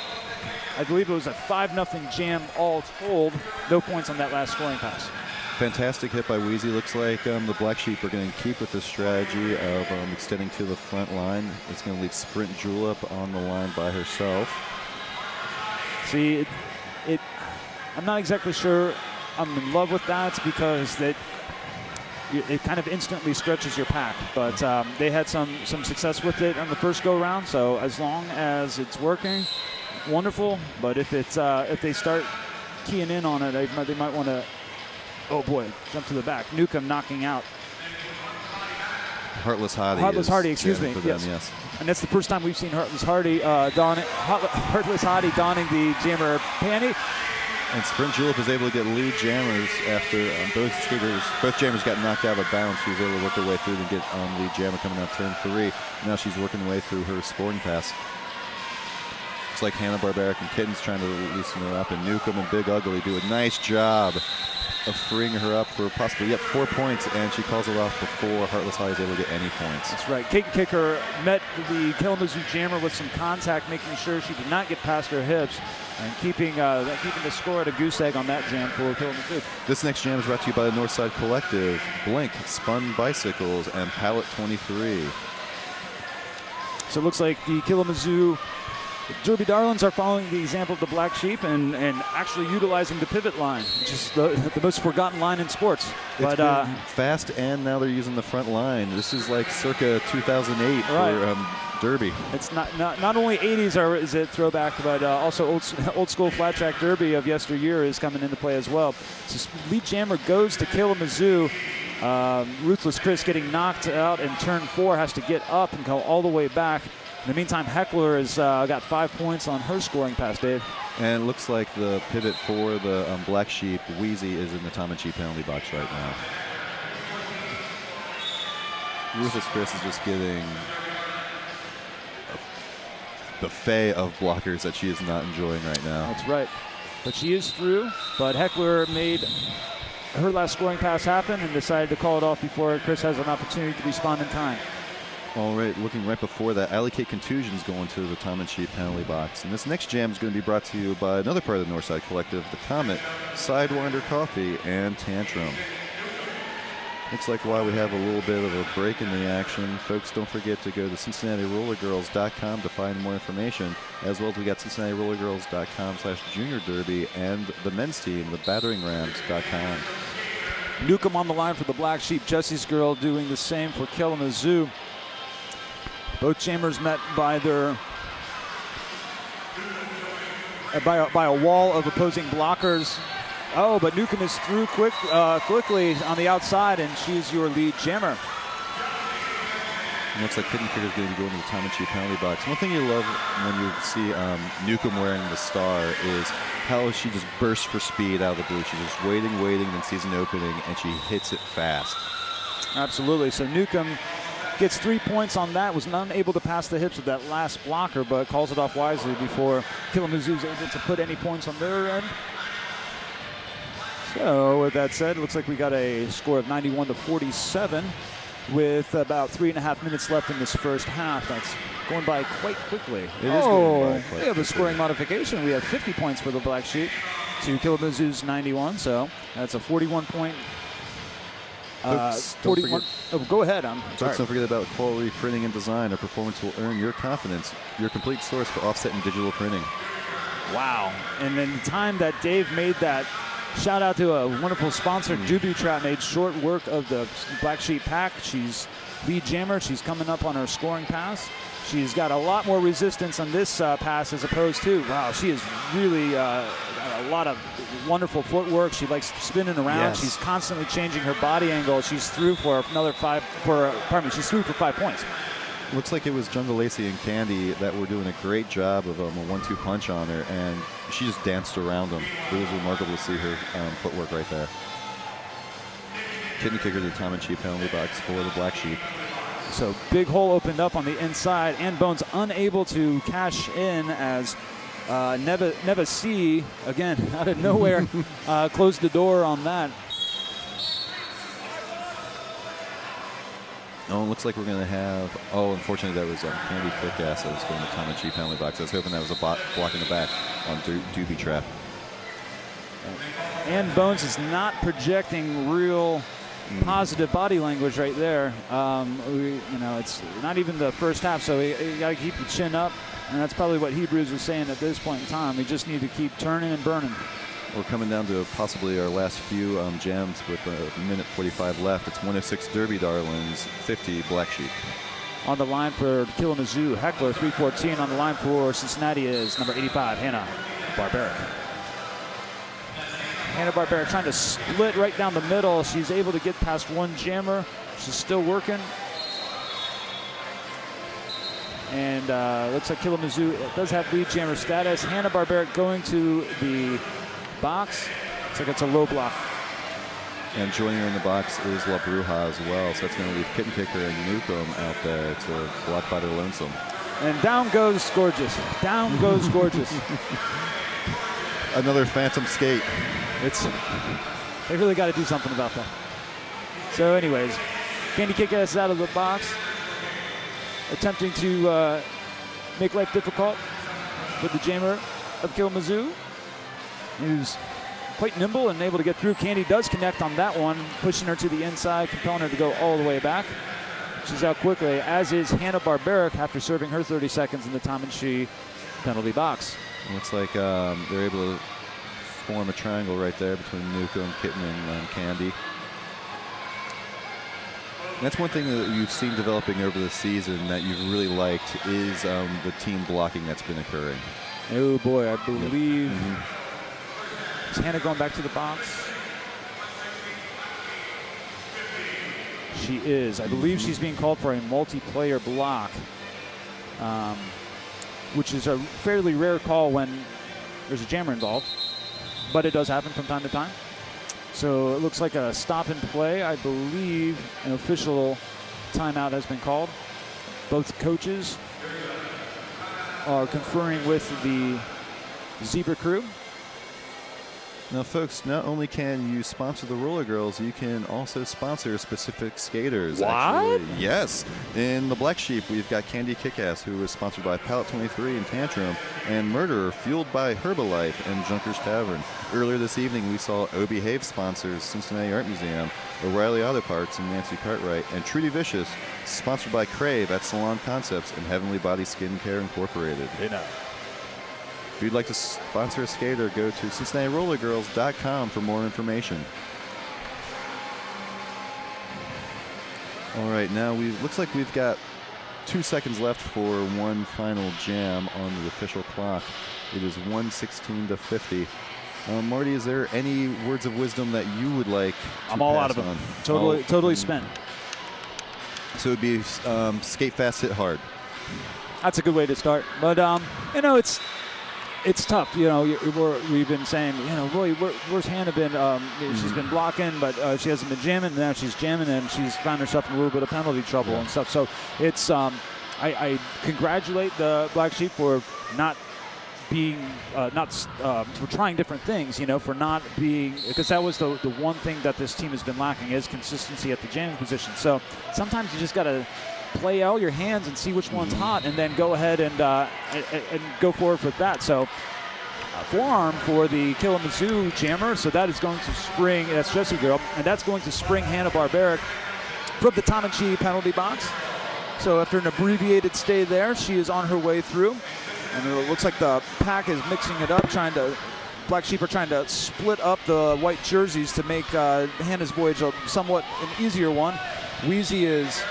I believe it was a 5-0 jam all told. No points on that last scoring pass. Fantastic hit by Wheezy. Looks like the Black Sheep are going to keep with this strategy of extending to the front line. It's going to leave Sprint Julep on the line by herself. See, I'm not exactly sure I'm in love with that because it kind of instantly stretches your pack. But they had some success with it on the first go-round. So as long as it's working, wonderful. But if they start keying in on it, they might want to. Oh boy, jump to the back. Newcomb knocking out Heartless Hardy. Heartless is Hardy, excuse jamming me. for them, Yes. yes. And that's the first time we've seen Heartless Hardy Heartless Hardy donning the jammer panty. And Sprint Julep is able to get lead jammers after both jammers got knocked out of bounds. She was able to work her way through and get lead jammer coming out turn 3. Now she's working her way through her scoring pass. It's like Hanna-Barbera and Kittens trying to loosen her up, and Newcomb and Big Ugly do a nice job of freeing her up for possibly 4 points, and she calls it off before Heartless Hardy is able to get any points. That's right. Kate Kicker met the Kalamazoo jammer with some contact, making sure she did not get past her hips, and keeping the score at a goose egg on that jam for Kalamazoo. This next jam is brought to you by the Northside Collective, Blink, Spun Bicycles, and Pallet 23. So it looks like the Killamazoo Derby Darlins are following the example of the Black Sheep and actually utilizing the pivot line, which is the most forgotten line in sports. It's been fast, and now they're using the front line. This is like circa 2008 for Derby. It's not only 80s is it throwback, but also old school flat track Derby of yesteryear is coming into play as well. So lead jammer goes to Kalamazoo. Ruthless Chris getting knocked out in turn 4 has to get up and go all the way back. In the meantime, Heckler has got 5 points on her scoring pass, Dave. And it looks like the pivot for the Black Sheep, Wheezy, is in the Tom and Chi penalty box right now. Ruthless Chris is just getting a buffet of blockers that she is not enjoying right now. That's right. But she is through, but Heckler made her last scoring pass happen and decided to call it off before Chris has an opportunity to respond in time. All right, looking right before that, Alley Kate Contusions going to the Tom and Chi penalty box. And this next jam is going to be brought to you by another part of the Northside Collective, the Comet, Sidewinder Coffee, and Tantrum. Looks like while we have a little bit of a break in the action, folks, don't forget to go to CincinnatiRollergirls.com to find more information, as well as we got CincinnatiRollergirls.com/Junior Derby and the men's team, the BatteringRams.com. Newcomb on the line for the Black Sheep. Jesse's Girl doing the same for Kalamazoo. Both jammers met by their by a wall of opposing blockers. Oh, but Newcomb is through quickly on the outside, and she's your lead jammer. It looks like Kitten Kicker is going to be going to the Tom and Chi penalty box. One thing you love when you see Newcomb wearing the star is how she just bursts for speed out of the blue. She's just waiting, then sees an opening, and she hits it fast. Absolutely. So Newcomb gets 3 points on that, was unable to pass the hips of that last blocker, but calls it off wisely before Kalamazoo is able to put any points on their end. So with that said, it looks like we got a score of 91-47 with about 3.5 minutes left in this first half. That's going by quite quickly. It is going by quite we have a quickly. scoring modification. We have 50 points for the Black Sheep to Kalamazoo's 91, so that's a 41-point. Folks, don't 41. forget- Oh, go ahead. I'm sorry. Folks, don't forget about quality printing and design. Our performance will earn your confidence. Your complete source for offset and digital printing. Wow. And then the time that Dave made that, shout out to a wonderful sponsor, Doobie Trap, made short work of the Black Sheep pack. She's lead jammer. She's coming up on her scoring pass. She's got a lot more resistance on this pass as opposed to, wow, she is really got a lot of wonderful footwork. She likes spinning around. Yes. She's constantly changing her body angle. She's through for she's through for 5 points. Looks like it was Jungle Lacey and Candy that were doing a great job of a 1-2 punch on her, and she just danced around them. It was remarkable to see her footwork right there. Kitten Kicker to the Tom and Chi penalty box for the Black Sheep. So big hole opened up on the inside, and Bones unable to cash in as Neva C, again, out of nowhere, closed the door on that. Oh, it looks like we're going to have, unfortunately that was Candy Kickass that was going to Tom and Chi penalty box. I was hoping that was a block in the back on Doobie Trap. And Bones is not projecting real positive body language right there. It's not even the first half, so you got to keep the chin up, and that's probably what Hebrews was saying at this point in time. We just need to keep turning and burning. We're coming down to possibly our last few jams with a minute 45 left. It's 106 Derby Darlins, 50 Black Sheep. On the line for Killamazoo, Heckler, 314. On the line for Cincinnati is number 85, Hanna-Barbera. Hanna-Barbera trying to split right down the middle. She's able to get past one jammer. She's still working. And looks like Killamazoo does have lead jammer status. Hanna-Barbera going to the box. Looks like it's a low block. And joining her in the box is La Bruja as well. So that's going to leave Kitten Kicker and Newcomb out there to block by their lonesome. And down goes Gorgeous. Down goes Gorgeous. Another phantom skate. They really got to do something about that. So anyways, Candy Kick-Ass is out of the box, attempting to make life difficult with the jammer of Killamazoo, who's quite nimble and able to get through. Candy does connect on that one, pushing her to the inside, compelling her to go all the way back. She's out quickly, as is Hanna-Barbera after serving her 30 seconds in the Tom and She penalty box. Looks like they're able to form a triangle right there between Newcomb, Kitten, and Candy. And that's one thing that you've seen developing over the season that you've really liked is the team blocking that's been occurring. Oh boy, I believe. Is Hannah going back to the box? She is. I believe she's being called for a multiplayer block, which is a fairly rare call when there's a jammer involved, but it does happen from time to time. So it looks like a stop and play. I believe an official timeout has been called. Both coaches are conferring with the Zebra crew. Now, folks, not only can you sponsor the Roller Girls, you can also sponsor specific skaters. What? Actually. Yes. In the Black Sheep, we've got Candy Kick-Ass, who is sponsored by Pallet 23 and Tantrum, and Murderer, fueled by Herbalife and Junkers Tavern. Earlier this evening, we saw O Behave sponsors Cincinnati Art Museum, O'Reilly Auto Parts, and Nancy Cartwright, and Trudy Vicious, sponsored by Crave at Salon Concepts and Heavenly Body Skincare Incorporated. They know. If you'd like to sponsor a skater, go to CincinnatiRollergirls.com for more information. All right, now looks like we've got 2 seconds left for one final jam on the official clock. It is 1:16 to 50. Marty, is there any words of wisdom that you would like to I'm all pass out of them. on? Totally spent. So it would be skate fast, hit hard. That's a good way to start. But, you know, it's tough. You know, we've been saying, you know, boy, where's Hannah been? She's been blocking, but she hasn't been jamming. Now she's jamming, and she's found herself in a little bit of penalty trouble and stuff. So it's I congratulate the Black Sheep for not being for trying different things. You know, for not being, because that was the one thing that this team has been lacking is consistency at the jamming position. So sometimes you just got to play out your hands and see which one's hot, and then go ahead and go forward with that. So forearm for the Killamazoo jammer. So that is going to spring. That's Jessie Girl, and that's going to spring Hanna-Barbera from the Tom and She penalty box. So after an abbreviated stay there, she is on her way through, and it looks like the pack is mixing it up, Black Sheep are trying to split up the white jerseys to make Hannah's voyage a somewhat an easier one. Wheezy is.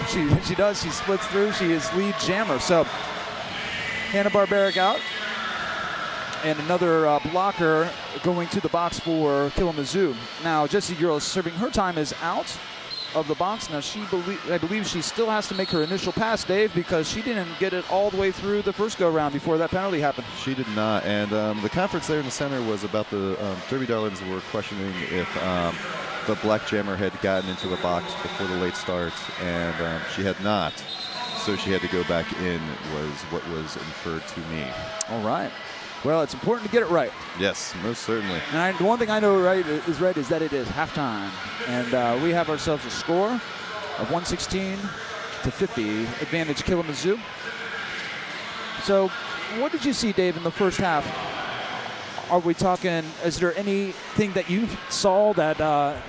She splits through. She is lead jammer. So Hanna-Barbera out. And another blocker going to the box for Killamazoo. Now Jessie Girl is serving. Her time is out of the box. Now I believe she still has to make her initial pass, Dave, because she didn't get it all the way through the first go-round before that penalty happened. She did not. And the conference there in the center was about the Derby Darlins were questioning if the Black Jammer had gotten into the box before the late start, and she had not. So she had to go back in, was what was inferred to me. All right. Well, it's important to get it right. Yes, most certainly. And the one thing I know is that it is halftime. And we have ourselves a score of 116 to 50, advantage Killamazoo. So what did you see, Dave, in the first half? Are we talking, is there anything that you saw that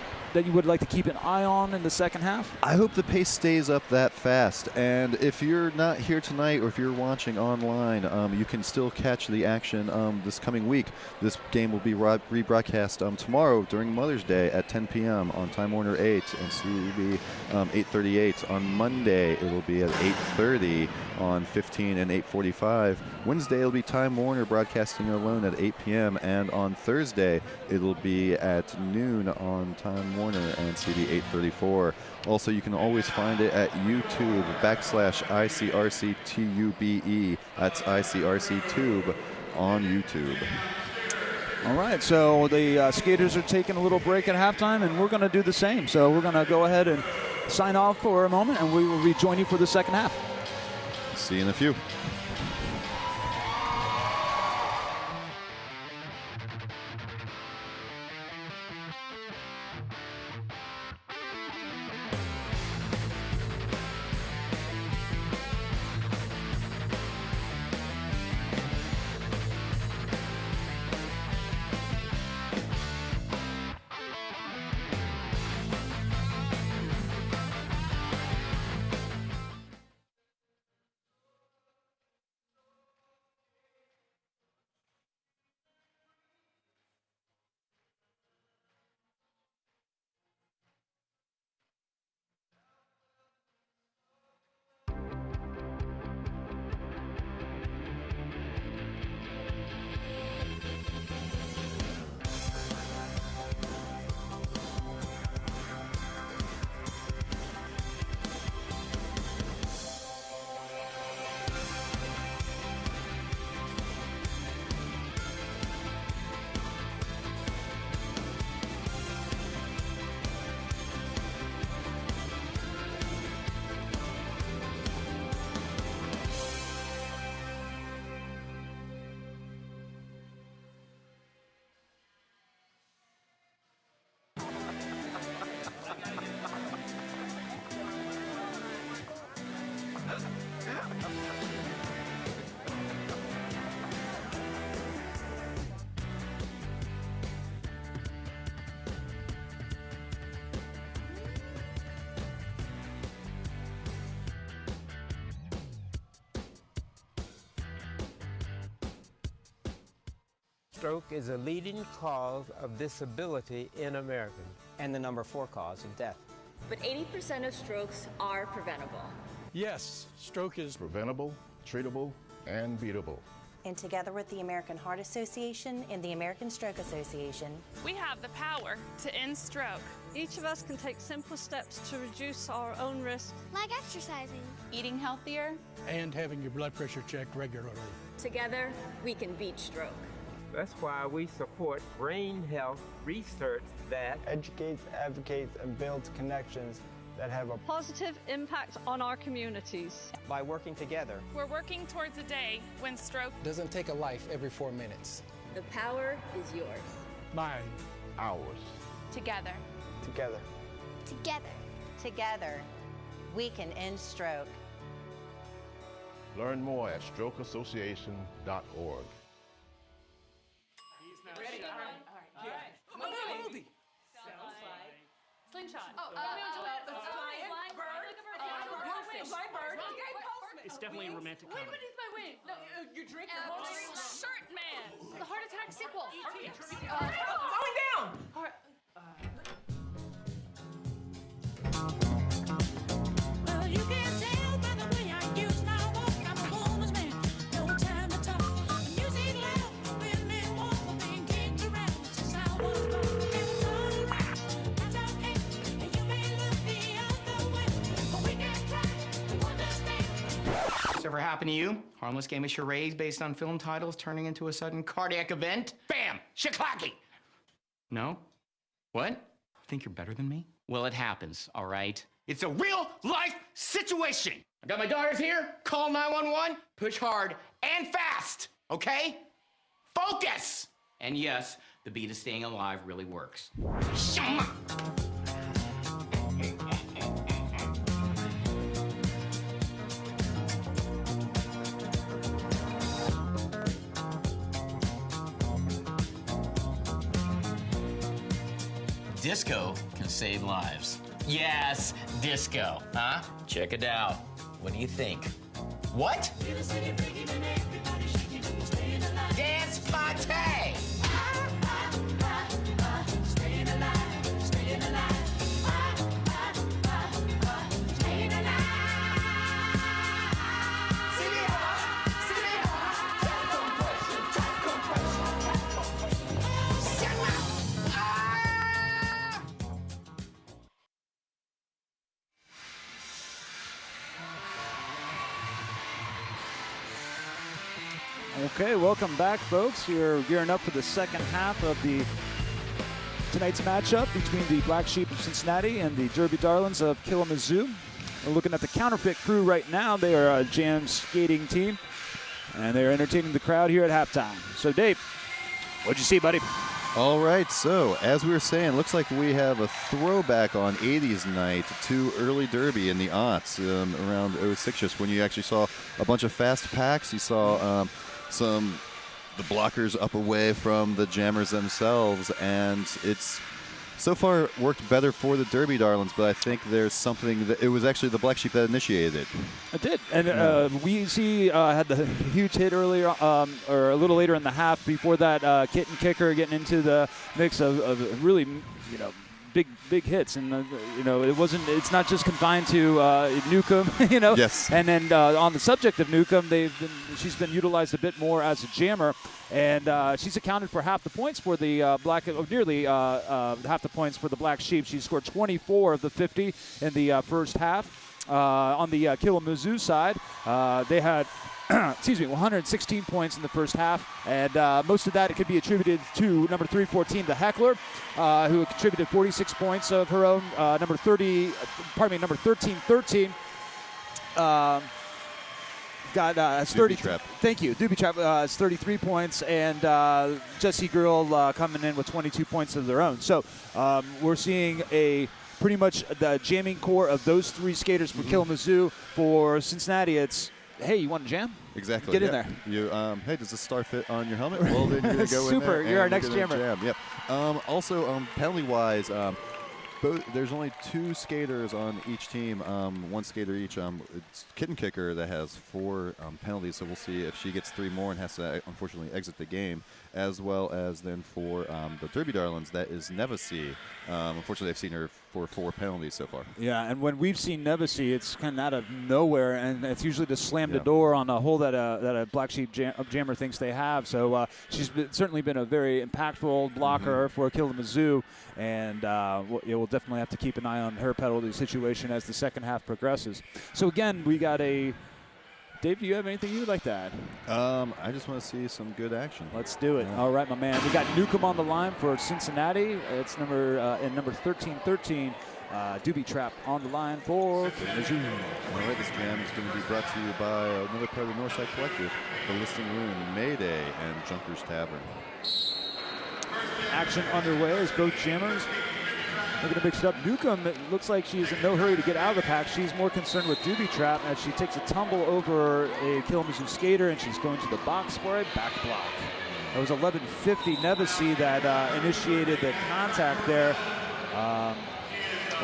you would like to keep an eye on in the second half? I hope the pace stays up that fast. And if you're not here tonight, or if you're watching online, you can still catch the action this coming week. This game will be rebroadcast tomorrow during Mother's Day at 10 p.m. on Time Warner 8 and CB 838. On Monday, it'll be at 8:30 on 15 and 8:45. Wednesday, it'll be Time Warner broadcasting alone at 8 p.m. And on Thursday, it'll be at noon on Time Warner corner and CD 834. Also, you can always find it at YouTube /ICRC-TUBE. That's ICRC Tube on YouTube. All right, so the skaters are taking a little break at halftime, and we're going to do the same. So we're going to go ahead and sign off for a moment, and we will rejoin you for the second half. See you in a few. Stroke is a leading cause of disability in America. And the number 4 cause of death. But 80% of strokes are preventable. Yes, stroke is preventable, treatable, and beatable. And together with the American Heart Association and the American Stroke Association, we have the power to end stroke. Each of us can take simple steps to reduce our own risk. Like exercising, eating healthier, and having your blood pressure checked regularly. Together, we can beat stroke. That's why we support brain health research that educates, advocates, and builds connections that have a positive impact on our communities. By working together, we're working towards a day when stroke doesn't take a life every 4 minutes. The power is yours. Mine. ours. Together. Together. Together. together, we can end stroke. Learn more at strokeassociation.org. Ready? All right. Come on, Goldie. Slingshot. It's definitely a romantic comedy. Wait, it's my wing. No, you drink your whole shirt man. The heart attack sequel. Going down. All right. Well, you can tell by the way I use my walk. I'm a woman's man. No time to talk. Music loud. Women walk. Been kicked around since I was born. It's all right. That's okay. And you may look the other way, but we can try to understand. This ever happened to you? Harmless game of charades based on film titles turning into a sudden cardiac event? Bam! Shiklaki! No? What? Think you're better than me? Well, it happens, all right? It's a real life situation. I got my daughters here. Call 911. Push hard and fast, okay? Focus! And yes, the beat of staying alive really works. Shama! Disco can save lives. Yes, disco, huh? Check it out. What do you think? What? Dance party! Staying alive, staying alive. Staying alive. Okay, welcome back, folks. You're gearing up for the second half of tonight's matchup between the Black Sheep of Cincinnati and the Derby Darlins of Killamazoo. We're looking at the counterfeit crew right now. They are a jam skating team, and they're entertaining the crowd here at halftime. So, Dave, what'd you see, buddy? All right, so as we were saying, looks like we have a throwback on 80s night to early Derby in the aughts, around 06, just when you actually saw a bunch of fast packs. You saw the blockers up away from the jammers themselves, and it's so far worked better for the Derby Darlins, but I think there's something that it was actually the Black Sheep that initiated it. It did, and we see had the huge hit earlier, or a little later in the half. Before that, Kit and Kicker getting into the mix of really, big hits, and it's not just confined to Newcomb, Yes. And then on the subject of Newcomb, she's been utilized a bit more as a jammer, and she's accounted for half the points for the nearly half the points for the Black Sheep. She scored 24 of the 50 in the first half. On the Killamazoo side, they had 116 points in the first half, and most of that it could be attributed to number 314, the Heckler, who contributed 46 points of her own. Number 1313 got 30. Trap. Thank you. Doobie Trap has 33 points, and Jessie Girl coming in with 22 points of their own. So we're seeing pretty much the jamming core of those three skaters for Killamazoo. For Cincinnati, it's, hey, you want to jam? Exactly. Get in there. You, hey, does the star fit on your helmet? Well, then you're going to go in there. Super. You're our next jammer. Jam. Yep. Also, penalty-wise, there's only two skaters on each team, one skater each. It's Kit and Kicker that has 4 penalties, so we'll see if she gets 3 more and has to unfortunately exit the game, as well as then for the Derby Darlins, that is Nevesee. Unfortunately, I've seen her for 4 penalties so far. Yeah, and when we've seen Nevesee, it's kind of out of nowhere, and it's usually to slam the door on a hole that a Black Sheep jammer thinks they have. So she's certainly been a very impactful blocker for Killamazoo, and we'll definitely have to keep an eye on her penalty situation as the second half progresses. So again, we got a Dave, do you have anything you'd like to add? I just want to see some good action. Let's do it. All right, my man. We got Newcomb on the line for Cincinnati. It's number 1313. Doobie Trap on the line for Kalamazoo. All right, this jam is going to be brought to you by another part of the Northside Collective, The Listing Room, Mayday, and Junkers Tavern. Action underway as both jammers looking to mix it up. Newcomb, it looks like she's in no hurry to get out of the pack. She's more concerned with Doobie Trap as she takes a tumble over a Killamazoo skater, and she's going to the box for a back block. It was 1150 Nevesee that initiated the contact there. Well,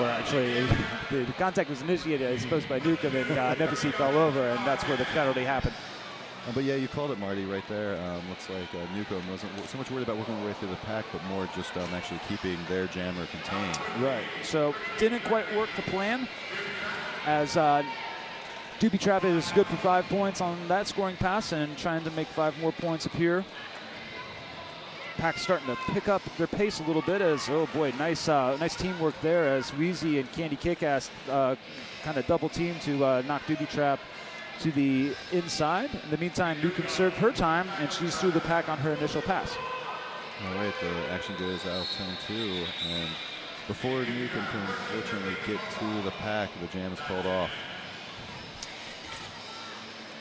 actually, the contact was initiated, I suppose, by Newcomb, and Nevesee fell over, and that's where the penalty happened. But yeah, you called it, Marty, right there. Looks like Newcomb wasn't so much worried about working their way through the pack, but more just actually keeping their jammer contained. Right. So didn't quite work to plan, as Doobie Trap is good for 5 points on that scoring pass and trying to make 5 more points up here. Pack's starting to pick up their pace a little bit as, oh boy, nice teamwork there as Weezy and Candy Kickass kind of double team to knock Doobie Trap to the inside. In the meantime, Newcomb served her time, and she's through the pack on her initial pass. All right, the action goes out of turn 2, and before Newcomb can unfortunately get to the pack, the jam is called off.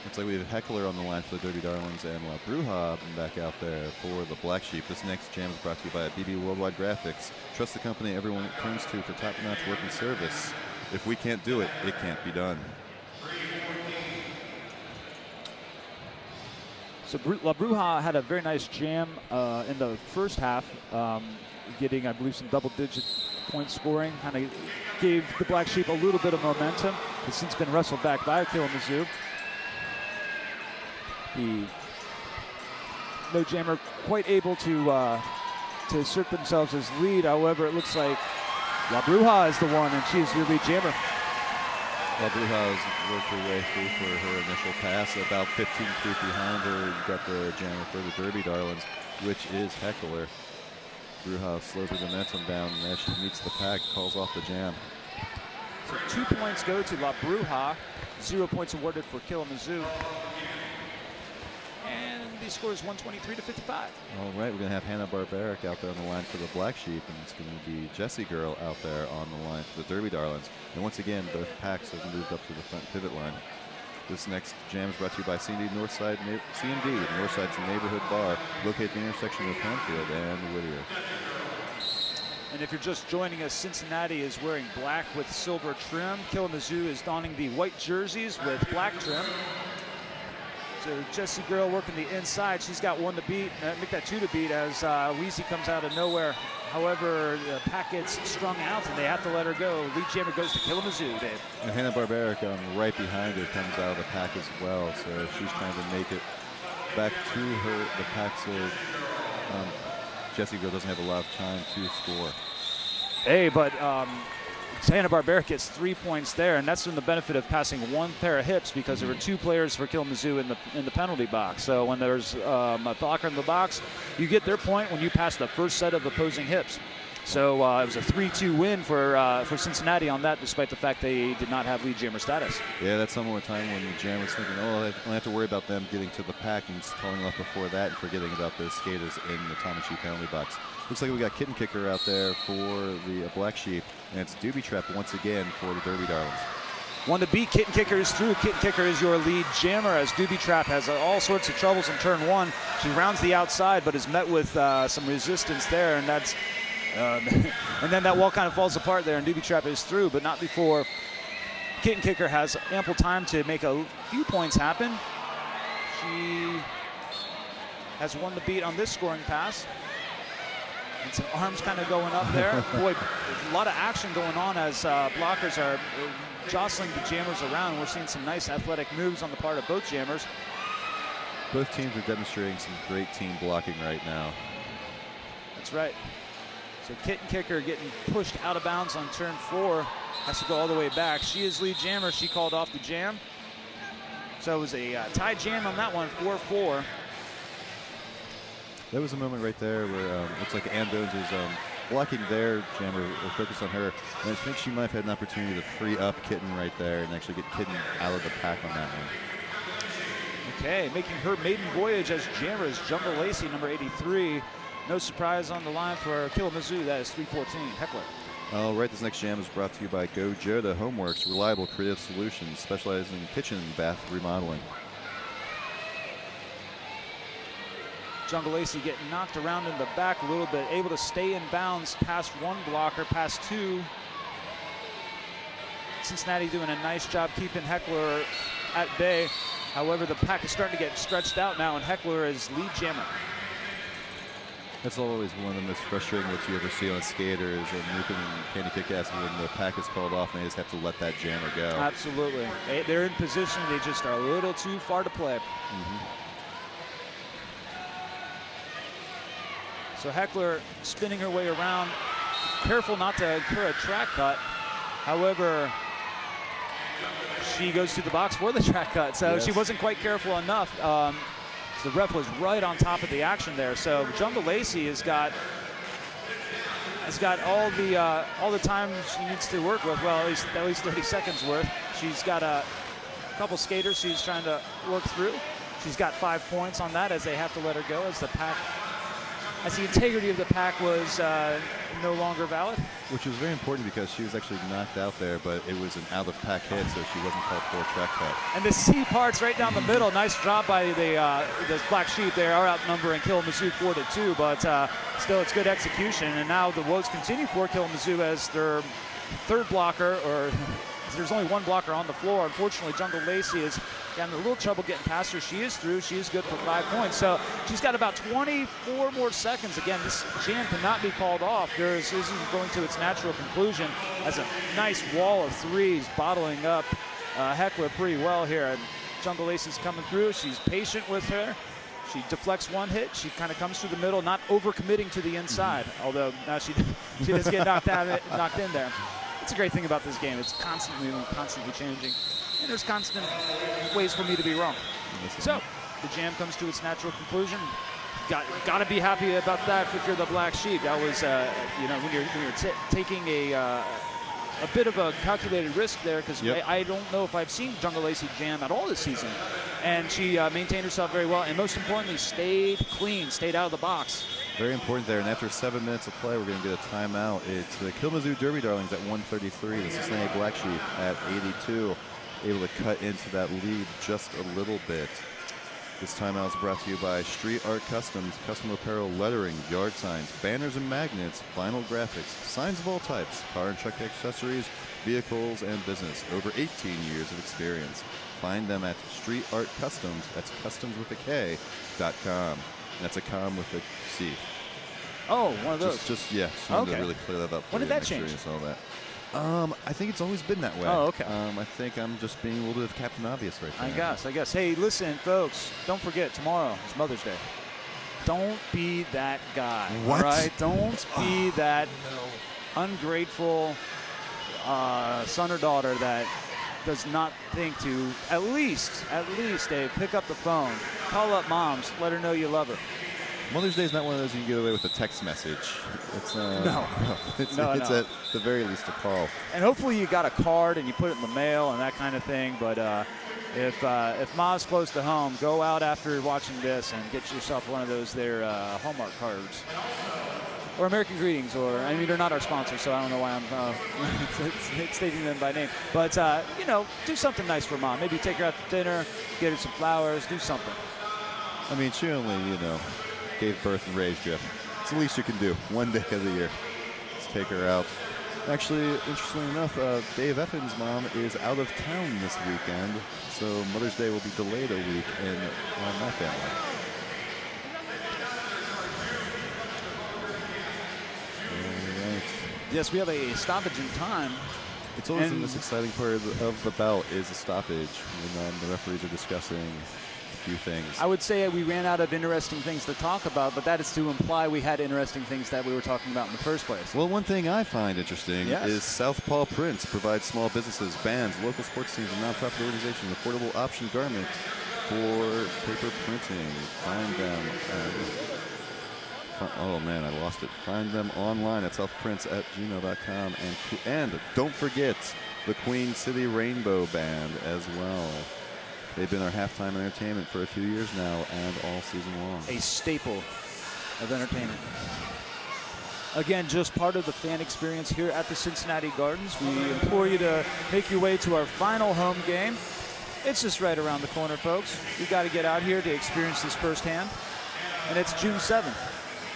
Looks like we have Heckler on the line for the Derby Darlins and La Bruja back out there for the Black Sheep. This next jam is brought to you by BB Worldwide Graphics. Trust the company everyone turns to for top-notch work and service. If we can't do it, it can't be done. So La Bruja had a very nice jam in the first half, getting, I believe, some double-digit point scoring. Kind of gave the Black Sheep a little bit of momentum. It's since been wrestled back by Killamazoo. No jammer quite able to assert themselves as lead. However, it looks like La Bruja is the one, and she's your lead jammer. La Bruja has worked her way through for her initial pass. About 15 feet behind her, you've got the jammer for the Derby Darlins, which is Heckler. Bruja slows her momentum down, and as she meets the pack, calls off the jam. So 2 points go to La Bruja, 0 points awarded for Killamazoo. And the score is 123-55. All right, we're going to have Hannah Barbaric out there on the line for the Black Sheep, and it's going to be Jessie Girl out there on the line for the Derby Darlins. And once again, both packs have moved up to the front pivot line. This next jam is brought to you by C&D Northside's neighborhood bar, located at the intersection of Penfield and Whittier. And if you're just joining us, Cincinnati is wearing black with silver trim. Killamazoo is donning the white jerseys with black trim. So Jessie Girl working the inside. She's got one to beat, make that two to beat as Weezy comes out of nowhere. However, the pack gets strung out and they have to let her go. Lead jammer goes to Killamazoo, Dave. And Hannah Barbaric right behind her comes out of the pack as well. So she's trying to make it back to the pack. So Jessie Girl doesn't have a lot of time to score. Hey, but Hannah Barbaric gets 3 points there, and that's from the benefit of passing one pair of hips because there were two players for Killamazoo in the penalty box. So when there's a blocker in the box, you get their point when you pass the first set of opposing hips. So it was a 3-2 win for Cincinnati on that, despite the fact they did not have lead jammer status. Yeah, that's some more time when the jam was thinking, oh, I don't have to worry about them getting to the pack and calling off before that and forgetting about those skaters in the Thomas Sheep penalty box. Looks like we got Kitten Kicker out there for the Black Sheep, and it's Doobie Trap once again for the Derby Darlins. One to beat, Kitten Kicker is through. Kitten Kicker is your lead jammer as Doobie Trap has all sorts of troubles in turn one. She rounds the outside, but is met with some resistance there, and that's and then that wall kind of falls apart there, and Doobie Trap is through, but not before Kitten Kicker has ample time to make a few points happen. She has one to beat on this scoring pass. And some arms kind of going up there. Boy, a lot of action going on as blockers are jostling the jammers around. We're seeing some nice athletic moves on the part of both jammers. Both teams are demonstrating some great team blocking right now. That's right. So Kitten Kicker getting pushed out of bounds on turn 4. Has to go all the way back. She is lead jammer. She called off the jam. So it was a tie jam on that one, 4-4. There was a moment right there where looks like Ann Bones is blocking their jammer, or focused on her. And I think she might have had an opportunity to free up Kitten right there and actually get Kitten out of the pack on that one. Okay, making her maiden voyage as jammer is Jungle Lacey, number 83. No surprise on the line for Killamazoo. That is 314. Heckler. All right, this next jam is brought to you by Go Joda Homeworks, reliable creative solutions specializing in kitchen and bath remodeling. Jungle Lacey getting knocked around in the back a little bit, able to stay in bounds past one blocker, past two. Cincinnati doing a nice job keeping Heckler at bay. However, the pack is starting to get stretched out now, and Heckler is lead jammer. That's always one of the most frustrating what you ever see on skaters and Newcomb and Candy Kick-Ass when the pack is called off and they just have to let that jammer go. Absolutely. They're in position. They just are a little too far to play. So Heckler spinning her way around. Careful not to incur a track cut. However, she goes to the box for the track cut. So she wasn't quite careful enough. The ref was right on top of the action there. So Jungle Lacey has got all the time she needs to work with. Well, at least 30 seconds worth. She's got a couple skaters she's trying to work through. She's got 5 points on that as they have to let her go as the integrity of the pack was no longer valid. Which was very important because she was actually knocked out there, but it was an out-of-pack hit, so she wasn't called for a track cut. And the C parts right down the middle. Nice job by the Black Sheep. They are outnumbering Killamazoo 4-2, but still it's good execution. And now the woes continue for Killamazoo as their third blocker, or there's only one blocker on the floor. Unfortunately, Jungle Lacey is having a little trouble getting past her. She is through. She is good for 5 points. So she's got about 24 more seconds. Again, this jam cannot be called off. This isn't going to its natural conclusion as a nice wall of threes bottling up Heckler pretty well here. And Jungle Lacey's coming through. She's patient with her. She deflects one hit. She kind of comes through the middle, not overcommitting to the inside. Although now she does get knocked in there. It's a great thing about this game. It's constantly changing. And there's constant ways for me to be wrong. So the jam comes to its natural conclusion. Got to be happy about that if you're the Black Sheep. That was, when you're taking a a bit of a calculated risk there because Yep. I don't know if I've seen Jungle Lacey jam at all this season. And she maintained herself very well, and most importantly, stayed clean, stayed out of the box. Very important there. And after 7 minutes of play, we're going to get a timeout. It's the Killamazoo Derby Darlins at 133, the Cincinnati Black Sheep at 82, able to cut into that lead just a little bit. This timeout is brought to you by Street Art Customs, custom apparel, lettering, yard signs, banners and magnets, vinyl graphics, signs of all types, car and truck accessories, vehicles, and business. Over 18 years of experience. Find them at Street Art Customs. That's customs with a K.com. And that's a com with a C. Oh, one of those. Just wanted to really clear that up. When did that change? Sure you saw that. I think it's always been that way. Oh, okay. I think I'm just being a little bit of Captain Obvious right there. I guess. Hey, listen, folks, don't forget, tomorrow is Mother's Day. Don't be that guy. What? All right? Don't be that ungrateful son or daughter that does not think to at least, Dave, pick up the phone, call up moms, let her know you love her. Mother's Day is not one of those you can get away with a text message. It's No. It's No. at the very least a call. And hopefully you got a card and you put it in the mail and that kind of thing. But if Ma's close to home, go out after watching this and get yourself one of those there Hallmark cards. Or American Greetings, I mean, they're not our sponsor, so I don't know why I'm stating them by name. But, do something nice for Mom. Maybe take her out to dinner, get her some flowers, do something. I mean, she only, gave birth and raised you. It's the least you can do one day of the year. Let's take her out. Actually, interestingly enough, Dave Effen's mom is out of town this weekend, so Mother's Day will be delayed a week in my family. All right. Yes, we have a stoppage in time. It's always in this exciting part of the bout is a stoppage when the referees are discussing a few things. I would say we ran out of interesting things to talk about, but that is to imply we had interesting things that we were talking about in the first place. Well, one thing I find interesting Yes. is Southpaw Prints provides small businesses, bands, local sports teams, and nonprofit organizations an affordable option garment for paper printing. Find them oh man, I lost it. Find them online at southprints@gmail.com. And don't forget the Queen City Rainbow Band as well. They've been our halftime entertainment for a few years now and all season long. A staple of entertainment. Again, just part of the fan experience here at the Cincinnati Gardens. We implore you to make your way to our final home game. It's just right around the corner, folks. You've got to get out here to experience this firsthand. And it's June 7th.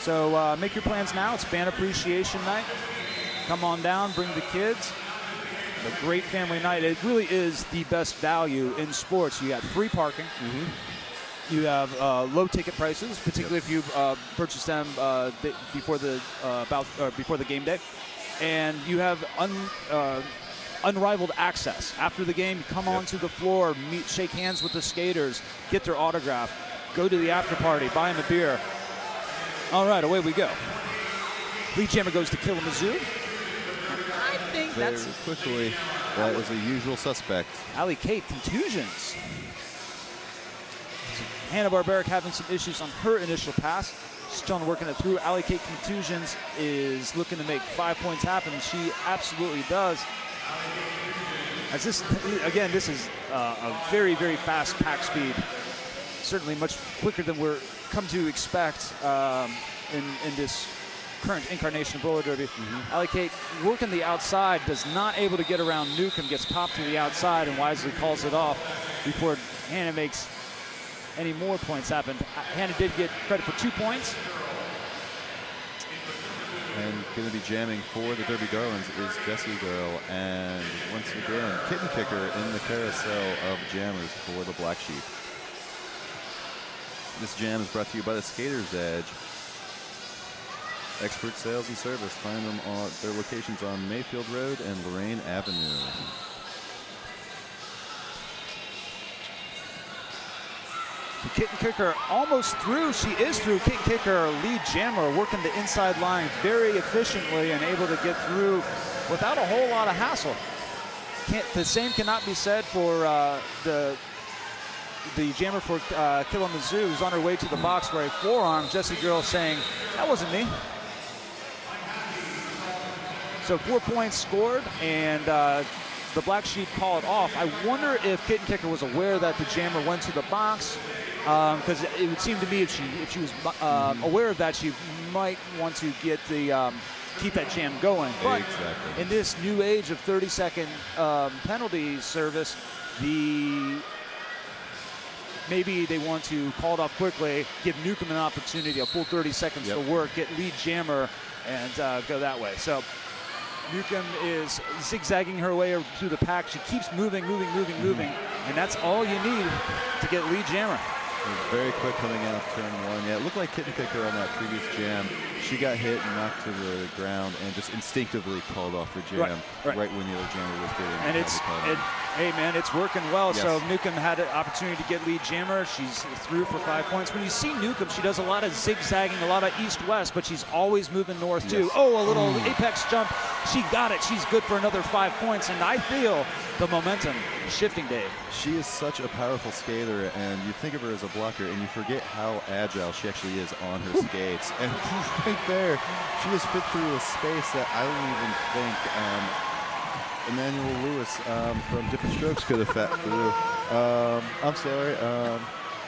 So make your plans now. It's Fan Appreciation Night. Come on down, bring the kids. A great family night. It really is the best value in sports. You got free parking. You have low ticket prices, particularly if you purchase them before the game day, and you have unrivaled access. After the game, come onto the floor, shake hands with the skaters, get their autograph, go to the after party, buy them a beer. All right, away we go. Lead jammer goes to Killamazoo. I think Very quickly, that is a usual suspect. Allie Kate, contusions. Hanna-Barbera having some issues on her initial pass. Still working it through. Allie Kate, contusions, is looking to make 5 points happen. She absolutely does. As this is a very, very fast pack speed. Certainly much quicker than we're come to expect in this current incarnation of roller derby. Allie Kate working the outside, does not able to get around Newcomb, gets popped to the outside and wisely calls it off before Hannah makes any more points happen. Hannah did get credit for 2 points. And going to be jamming for the Derby Darlins is Jessie Girl. And once again, Kitten Kicker in the carousel of jammers for the Black Sheep. This jam is brought to you by the Skater's Edge. Expert sales and service. Find them on their locations on Mayfield Road and Lorraine Avenue. The Kitten Kicker almost through. She is through. Kitten Kicker, lead jammer, working the inside line very efficiently and able to get through without a whole lot of hassle. The same cannot be said for the jammer for Killamazoo, who's on her way to the box for a forearm. Jessie Girl saying, that wasn't me. So 4 points scored, and the Black Sheep call it off. I wonder if Kitten Kicker was aware that the jammer went to the box, because it would seem to me if she was aware of that, she might want to get the keep that jam going. But exactly. in this new age of 30-second penalty service, maybe they want to call it off quickly, give Newcomb an opportunity, a full 30 seconds to work, get lead jammer, and go that way. So Newcomb is zigzagging her way through the pack. She keeps moving, and that's all you need to get lead jammer. It was very quick coming out of turn 1. Yeah, it looked like Kitten Kicker on that previous jam. She got hit and knocked to the ground and just instinctively called off the jam right when the other jammer was getting. And hey man, it's working well. Yes. So Newcomb had an opportunity to get lead jammer. She's through for 5 points. When you see Newcomb, she does a lot of zigzagging, a lot of east-west, but she's always moving north too. Oh, a little apex jump. She got it. She's good for another 5 points, and I feel the momentum shifting, Dave. She is such a powerful skater, and you think of her as a blocker, and you forget how agile she actually is on her skates. And right there, she just fit through a space that I don't even think Emmanuel Lewis from Different Strokes could have fit through. I'm sorry.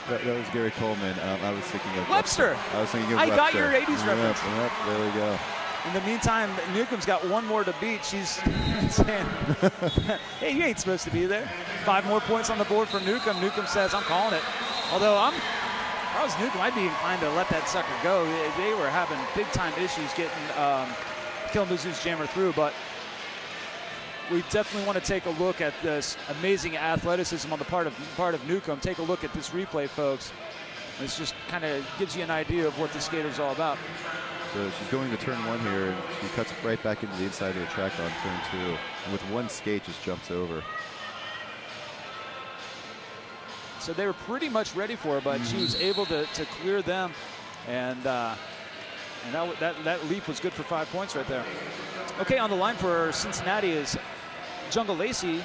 That was Gary Coleman. I was thinking of Webster. I was thinking of I Webster. got your 80s reference. Yep, there we go. In the meantime, Newcomb's got one more to beat. She's saying, hey, you ain't supposed to be there. 5 more points on the board for Newcomb. Newcomb says, I'm calling it. Although if I was Newcomb, I'd be inclined to let that sucker go. They were having big-time issues getting Killamazoo's jammer through, but we definitely want to take a look at this amazing athleticism on the part of Newcomb. Take a look at this replay, folks. This just kind of gives you an idea of what this skater's all about. So she's going to turn 1 here, and she cuts right back into the inside of the track on turn 2. And with one skate, just jumps over. So they were pretty much ready for her, but she was able to clear them, and that leap was good for 5 points right there. Okay, on the line for Cincinnati is Jungle Lacey,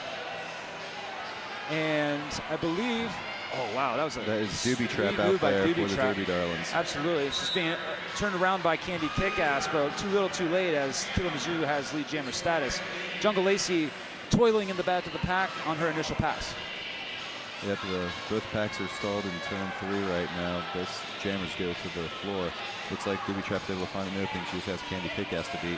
and I believe, oh wow, that is Doobie Trap out there for the Derby Darlins. Absolutely, it's just being turned around by Candy Kickass, but too little too late as Kalamazoo has lead jammer status. Jungle Lacey toiling in the back of the pack on her initial pass. Yep, both packs are stalled in turn 3 right now. Both jammers go to the floor. Looks like Doobie Trap's able to find an opening. She just has Candy Kickass to beat.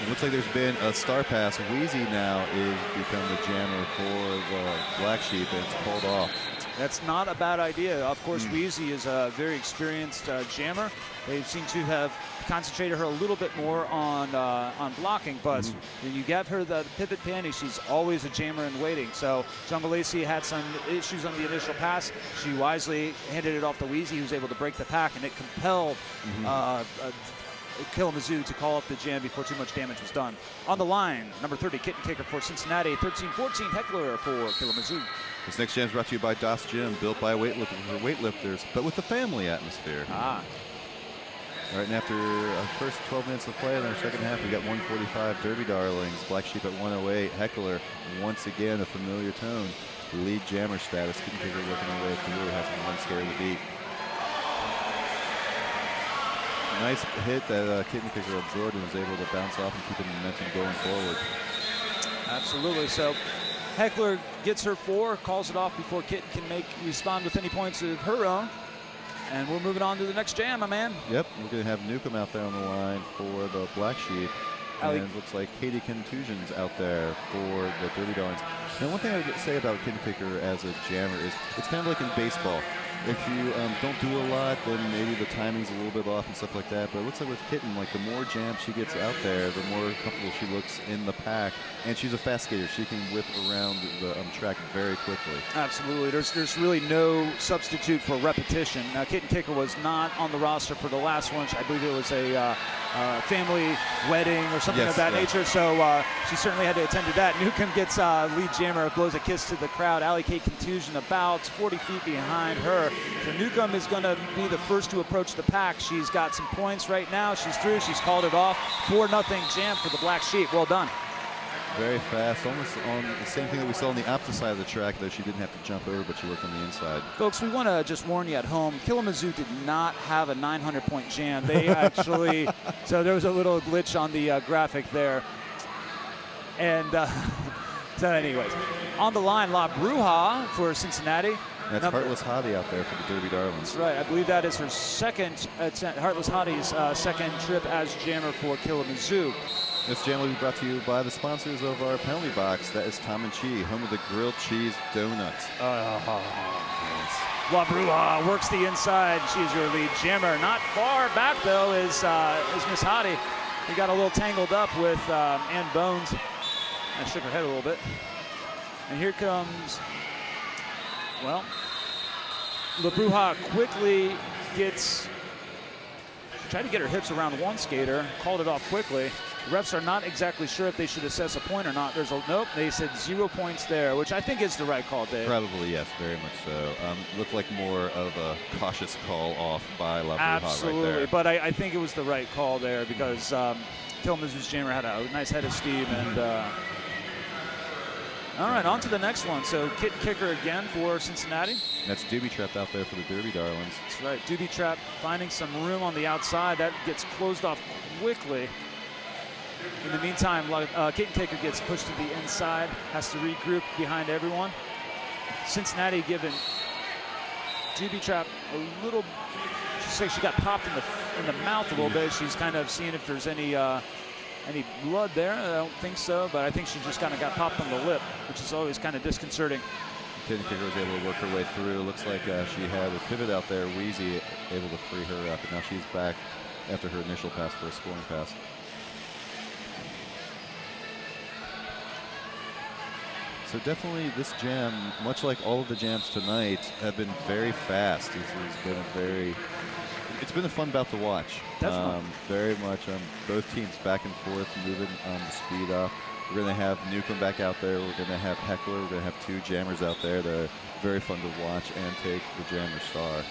It looks like there's been a star pass. Wheezy now is become the jammer for the Black Sheep, and it's pulled off. That's not a bad idea. Of course, Wheezy is a very experienced jammer. They seem to have concentrated her a little bit more on blocking, but when you get her the pivot panty, she's always a jammer in waiting. So Jungle Lacey had some issues on the initial pass. She wisely handed it off to Wheezy, who was able to break the pack, and it compelled Killamazoo to call up the jam before too much damage was done. On the line, number 30, Kitten Kicker for Cincinnati, 13-14, Heckler for Killamazoo. This next jam is brought to you by DOS Gym, built by weightlifters, but with a family atmosphere. Ah. All right, and after our first 12 minutes of play in our second half, we got 145 Derby Darlings, Black Sheep at 108, Heckler, once again a familiar tone, lead jammer status, Kitten Kicker working her way through, has one scare to beat. Nice hit that Kitten Kicker absorbed and was able to bounce off and keep the momentum going forward. Absolutely. So Heckler gets her 4, calls it off before Kitten can respond with any points of her own. And we're moving on to the next jam, my man. Yep, we're going to have Newcomb out there on the line for the Black Sheep. And it looks like Katie Contusion's out there for the Derby Darlins. Now, one thing I would say about Kitten Kicker as a jammer is it's kind of like in baseball. If you don't do a lot, then maybe the timing's a little bit off and stuff like that. But it looks like with Kitten, like the more jams she gets out there, the more comfortable she looks in the pack. And she's a fast skater. She can whip around the track very quickly. Absolutely. There's really no substitute for repetition. Now, Kitten Kicker was not on the roster for the last one. I believe it was a family wedding or something of that nature. So she certainly had to attend to that. Newcomb gets lead jammer, blows a kiss to the crowd. Allie Kate Contusion about 40 feet behind her. So Newcomb is going to be the first to approach the pack. She's got some points right now. She's through. She's called it off. 4-0 jam for the Black Sheep. Well done. very fast, almost on the same thing that we saw on the opposite side of the track, though she didn't have to jump over, but she worked on the inside. Folks, we want to just warn you at home, Killamazoo did not have a 900-point jam. They actually, so there was a little glitch on the graphic there. And so anyways, on the line, La Bruja for Cincinnati. That's Heartless Hottie out there for the Derby Darlins. That's right. I believe that is her second, Heartless Hottie's second trip as jammer for Killamazoo. This jam will be brought to you by the sponsors of our penalty box. That is Tom and Chi, home of the grilled cheese donuts. La Bruja works the inside. She is your lead jammer. Not far back, though, is Miss Hottie. We got a little tangled up with Ann Bones. I shook her head a little bit. And here comes, well, La Bruja quickly gets, tried to get her hips around one skater, called it off quickly. The refs are not exactly sure if they should assess a point or not. There's a, nope, they said 0 points there, which I think is the right call, Dave. Probably, yes, very much so. Looked like more of a cautious call off by La Bruja Absolutely, right there. But I think it was the right call there because Killamazoo's jammer had a nice head of steam. And all right, on to the next one. So kit kicker again for Cincinnati. That's Doobie Trapped out there for the Derby Darlins. That's right, Doobie Trap finding some room on the outside. That gets closed off quickly. In the meantime, Kit Kicker gets pushed to the inside, has to regroup behind everyone. Cincinnati giving Doobie Trap a little, she got popped in the mouth a little bit. She's kind of seeing if there's any blood there. I don't think so, but I think she just kind of got popped on the lip, which is always kind of disconcerting. Kit Kicker was able to work her way through. Looks like she had a pivot out there. Wheezy able to free her up, and now she's back after her initial pass for a scoring pass. So definitely this jam, much like all of the jams tonight, have been very fast. It's been a fun bout to watch. Definitely. Very much both teams back and forth, moving the speed up. We're going to have Newcomb back out there. We're going to have Heckler. We're going to have two jammers out there that are very fun to watch and take the jammer star.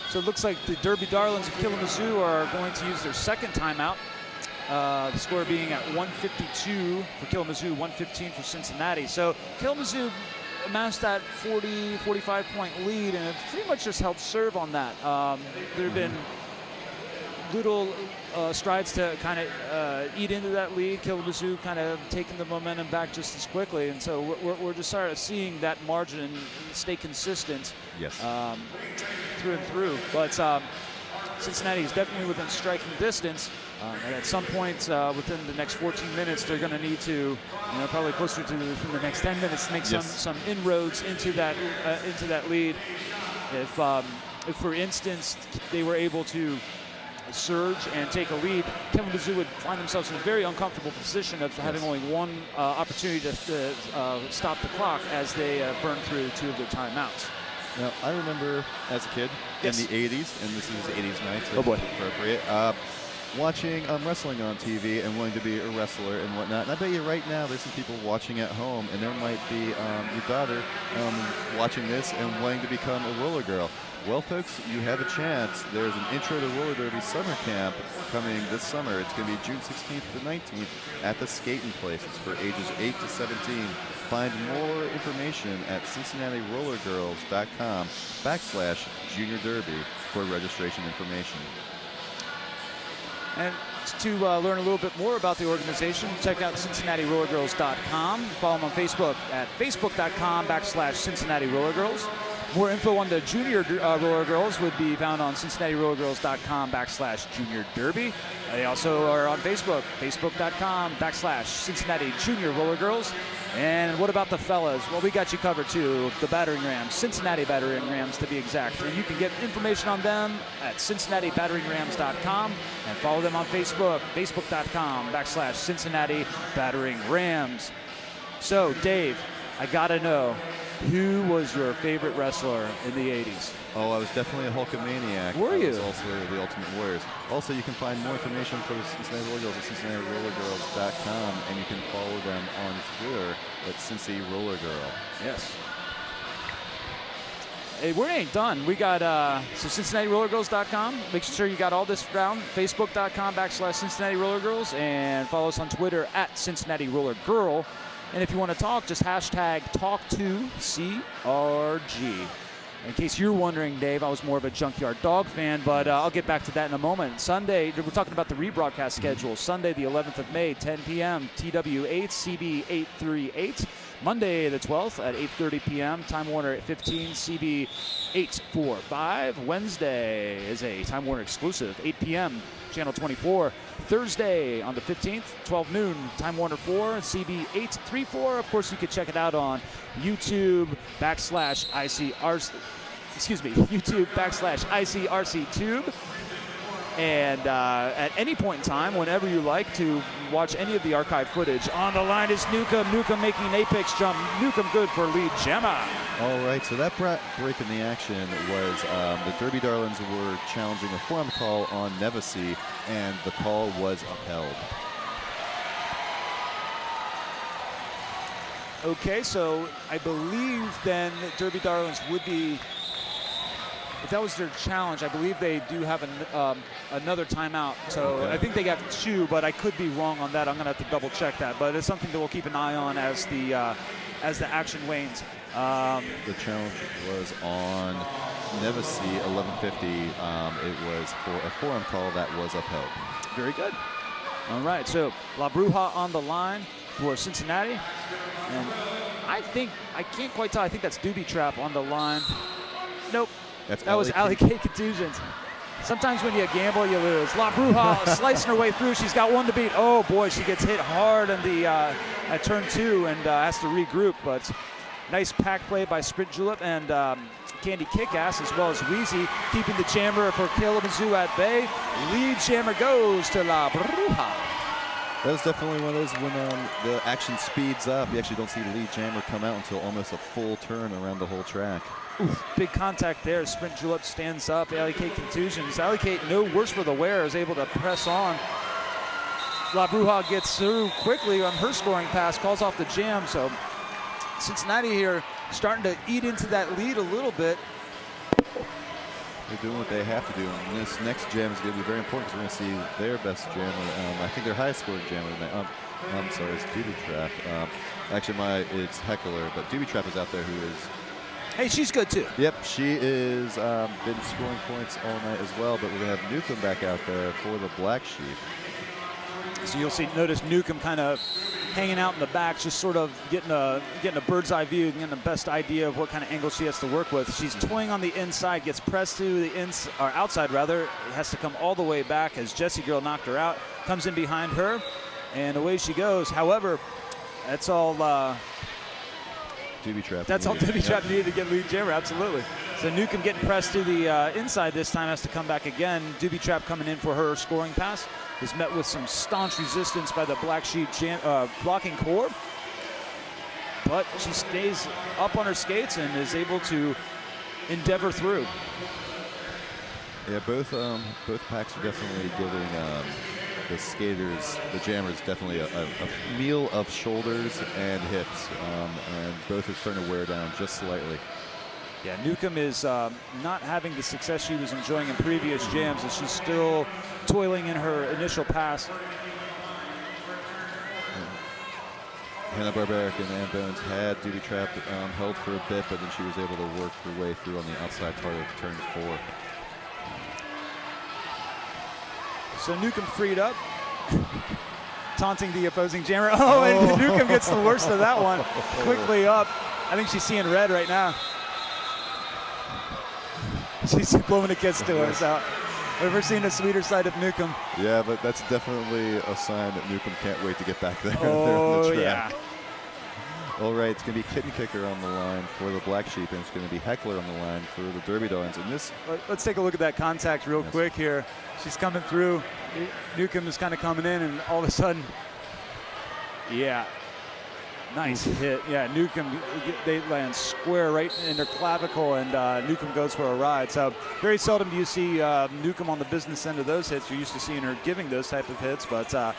So it looks like the Derby Darlins of Killamazoo are going to use their second timeout. The score being at 152 for Killamazoo, 115 for Cincinnati. So Killamazoo amassed that 45-point lead, and it pretty much just helped serve on that. There have been little strides to kind of eat into that lead. Killamazoo kind of taking the momentum back just as quickly, and so we're just sort of seeing that margin stay consistent. Yes. Through and through. But Cincinnati is definitely within striking distance. And at some point within the next 14 minutes, they're going to need to, probably closer to within the next 10 minutes, make some inroads into that lead. If for instance, they were able to surge and take a lead, Killamazoo would find themselves in a very uncomfortable position of having only one opportunity to stop the clock as they burn through two of their timeouts. Now, I remember as a kid in the 80s, and this is 80s night, so oh boy, appropriate, watching wrestling on TV and wanting to be a wrestler and whatnot. And I bet you right now there's some people watching at home, and there might be your daughter watching this and wanting to become a roller girl. Well, folks, you have a chance. There's an Intro to Roller Derby summer camp coming this summer. It's going to be June 16th to 19th at the Skating Place. It's for ages 8 to 17. Find more information at CincinnatiRollergirls.com/Junior Derby for registration information. And to learn a little bit more about the organization, check out CincinnatiRollergirls.com. Follow them on Facebook at facebook.com/CincinnatiRollergirls. More info on the Junior Roller Girls would be found on CincinnatiRollergirls.com/Junior Derby. They also are on Facebook, facebook.com/Cincinnati Junior Roller Girls. And what about the fellas? Well, we got you covered too. The Battering Rams, Cincinnati Battering Rams to be exact. And you can get information on them at CincinnatiBatteringRams.com and follow them on Facebook, facebook.com/Cincinnati Battering Rams. So, Dave, I gotta know, who was your favorite wrestler in the 80s? Oh, I was definitely a Hulkamaniac. Were you? I was also the Ultimate Warriors. Also, you can find more information for Cincinnati Rollergirls at CincinnatiRollergirls.com, and you can follow them on Twitter at Cincy Roller Girl. Yes. Hey, we ain't done. We got so CincinnatiRollergirls.com. Make sure you got all this down. Facebook.com/Cincinnati Rollergirls, and follow us on Twitter @Cincinnati Rollergirl. And if you want to talk, just hashtag #TalkToCRG. In case you're wondering, Dave, I was more of a Junkyard Dog fan, but I'll get back to that in a moment. Sunday, we're talking about the rebroadcast schedule. Sunday, the 11th of May, 10 p.m., TW8, CB 838. Monday, the 12th, at 8:30 p.m., Time Warner at 15, CB 845. Wednesday is a Time Warner exclusive, 8 p.m., Channel 24. Thursday on the 15th, 12 noon, Time Warner 4, CB 834. Of course, you can check it out on YouTube /ICRC-TV. And at any point in time, whenever you like to watch any of the archive footage. On the line is Newcomb. Newcomb making an apex jump. Newcomb good for lead jammer. All right, so that break in the action was the Derby Darlins were challenging a forum call on Nevesey, and the call was upheld. Okay, so I believe then Derby Darlins would be, if that was their challenge, I believe they do have another timeout. So okay. I think they got 2, but I could be wrong on that. I'm going to have to double check that. But it's something that we'll keep an eye on as the action wanes. The challenge was on Nevesey, 11:50. It was for a forum call that was upheld. Very good. All right, so La Bruja on the line for Cincinnati. And I can't quite tell. I think that's Doobie Trap on the line. Nope. That was Alley K Contusions. Sometimes when you gamble, you lose. La Bruja slicing her way through. She's got 1 to beat. Oh, boy, she gets hit hard in the at turn 2 and has to regroup. But nice pack play by Sprint Julep and Candy Kickass, as well as Wheezy, keeping the jammer for Killamazoo at bay. Lead jammer goes to La Bruja. That was definitely one of those when the action speeds up. You actually don't see the lead jammer come out until almost a full turn around the whole track. Oof, big contact there. Sprint Julep stands up. Alley Kate Contusions. Alley Kate, no worse for the wear, is able to press on. La Bruja gets through quickly on her scoring pass, calls off the jam. So Cincinnati here starting to eat into that lead a little bit. They're doing what they have to do. And this next jam is going to be very important because we're going to see their best jammer. I think their highest scoring jammer tonight. I'm sorry, it's Doobie Trap. Actually, it's Heckler, but Doobie Trap is out there who is. Hey, she's good too. Yep, she is been scoring points all night as well. But we're going to have Newcomb back out there for the Black Sheep. So you'll notice Newcomb kind of hanging out in the back, just sort of getting a bird's eye view, getting the best idea of what kind of angle she has to work with. She's toying on the inside, gets pressed to the outside rather, has to come all the way back as Jessie Girl knocked her out, comes in behind her, and away she goes. However, that's all Doobie Trap. That's all Doobie Trap needed to get lead jammer, absolutely. So Newcomb getting pressed to the inside this time, has to come back again. Doobie Trap coming in for her scoring pass. Is met with some staunch resistance by the Black Sheep blocking core. But she stays up on her skates and is able to endeavor through. Yeah, both packs are definitely giving the skaters, the jammers, definitely a meal of shoulders and hips, and both are starting to wear down just slightly. Yeah, Newcomb is not having the success she was enjoying in previous jams, as she's still toiling in her initial pass. Hanna-Barbaric and Ann Bones had Doobie Trap held for a bit, but then she was able to work her way through on the outside part of turn 4. So Newcomb freed up, taunting the opposing jammer. Oh, and Newcomb gets the worst of that one. Quickly up. I think she's seeing red right now. She's blowing a kiss to her. So, ever seen a sweeter side of Newcomb? Yeah, but that's definitely a sign that Newcomb can't wait to get back there, oh, there on the track. Yeah. All right, it's going to be Kitten Kicker on the line for the Black Sheep, and it's going to be Heckler on the line for the Derby Darlins. And this, let's take a look at that contact real quick here. She's coming through. Newcomb is kind of coming in, and all of a sudden, yeah. Nice hit. Yeah, Newcomb, they land square right in their clavicle, and Newcomb goes for a ride. So very seldom do you see Newcomb on the business end of those hits. You're used to seeing her giving those type of hits, but I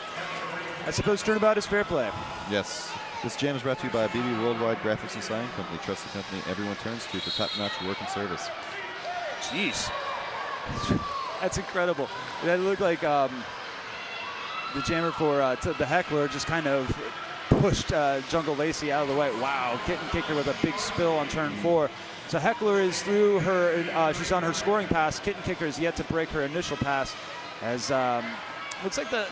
suppose turnabout is fair play. Yes, This jam is brought to you by BB Worldwide Graphics and Sign Company. Trust the company everyone turns to for top-notch work and service. Jeez. That's incredible. That looked like the jammer for the heckler just kind of pushed Jungle Lacey out of the way. Wow, kitten kicker with a big spill on turn 4. So heckler is through her, she's on her scoring pass. Kitten kicker is yet to break her initial pass. As looks like the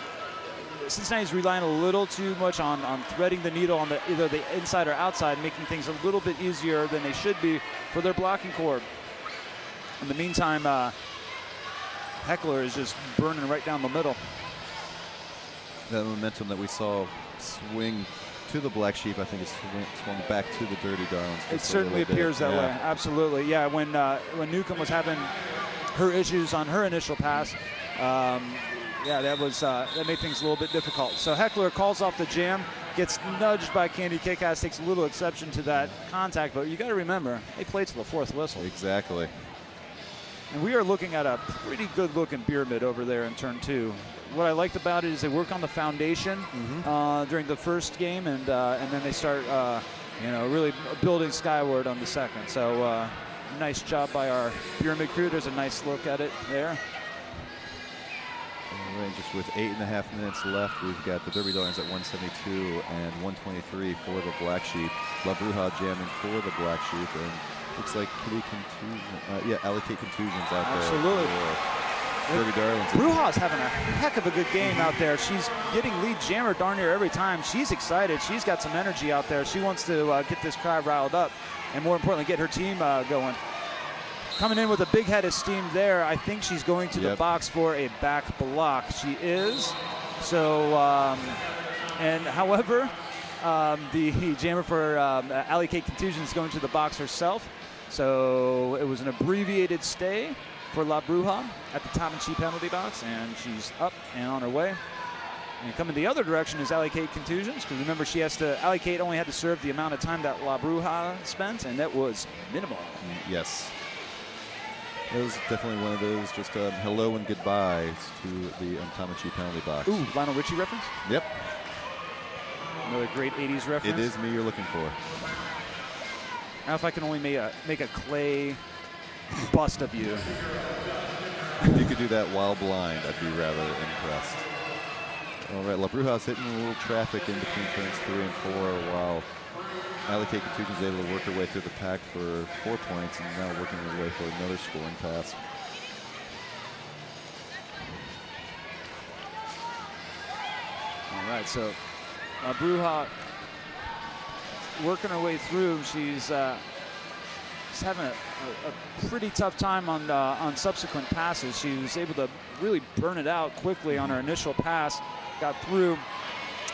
Cincinnati's relying a little too much on threading the needle on either the inside or outside, making things a little bit easier than they should be for their blocking core. In the meantime, heckler is just burning right down the middle. That momentum that we saw swing to the Black Sheep, I think it's swung back to the Dirty Darlins. It certainly appears that way. Absolutely, yeah. When Newcomb was having her issues on her initial pass, yeah, that made things a little bit difficult. So heckler calls off the jam, gets nudged by Candy Kickass, takes a little exception to that contact, but you got to remember they played to the 4th whistle. Exactly. And we are looking at a pretty good-looking pyramid over there in turn 2. What I liked about it is they work on the foundation during the first game, and then they start, really building skyward on the second. So nice job by our pyramid crew. There's a nice look at it there. All right, just with 8.5 minutes left, we've got the Derby Darlins at 172 and 123 for the Black Sheep. La Bruja jamming for the Black Sheep, and looks like pretty contusion. Allocate contusions out there. Absolutely. Derby Darlins. Bruja's having a heck of a good game out there. She's getting lead jammer darn near every time. She's excited. She's got some energy out there. She wants to get this crowd riled up, and more importantly, get her team going. Coming in with a big head of steam there. I think she's going to the box for a back block. She is. So, however, the jammer for Allocate Contusion is going to the box herself. So it was an abbreviated stay for La Bruja at the top and cheap penalty box, and she's up and on her way. And coming the other direction is Allocate Contusions, because remember, Allocate only had to serve the amount of time that La Bruja spent, and that was minimal. Yes. It was definitely one of those just hello and goodbyes to the Tamachi penalty box. Ooh, Lionel Richie reference? Yep. Another great 80s reference. It is me you're looking for. Now if I can only make a clay bust of you. If you could do that while blind, I'd be rather impressed. All right, La Bruja's hitting a little traffic in between turns 3 and 4 while Allocate Contusion's able to work her way through the pack for 4 points, and now working her way for another scoring pass. All right, so Bruja working her way through. She's having a pretty tough time on subsequent passes. She was able to really burn it out quickly on her initial pass, got through,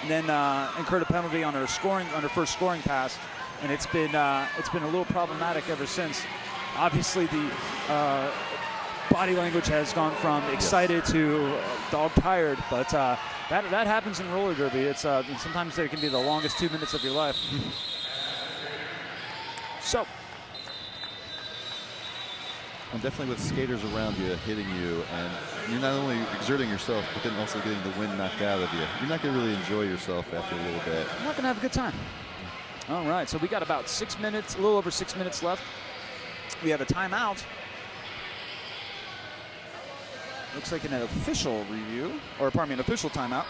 and then incurred a penalty on her first scoring pass, and it's been a little problematic ever since. Obviously, the body language has gone from excited to dog tired, but that happens in roller derby. It's sometimes there can be the longest 2 minutes of your life. So. And definitely with skaters around you hitting you, and you're not only exerting yourself, but then also getting the wind knocked out of you. You're not going to really enjoy yourself after a little bit. You're not going to have a good time. All right, so we got about 6 minutes, a little over 6 minutes left. We have a timeout. Looks like an official review, or pardon me, an official timeout.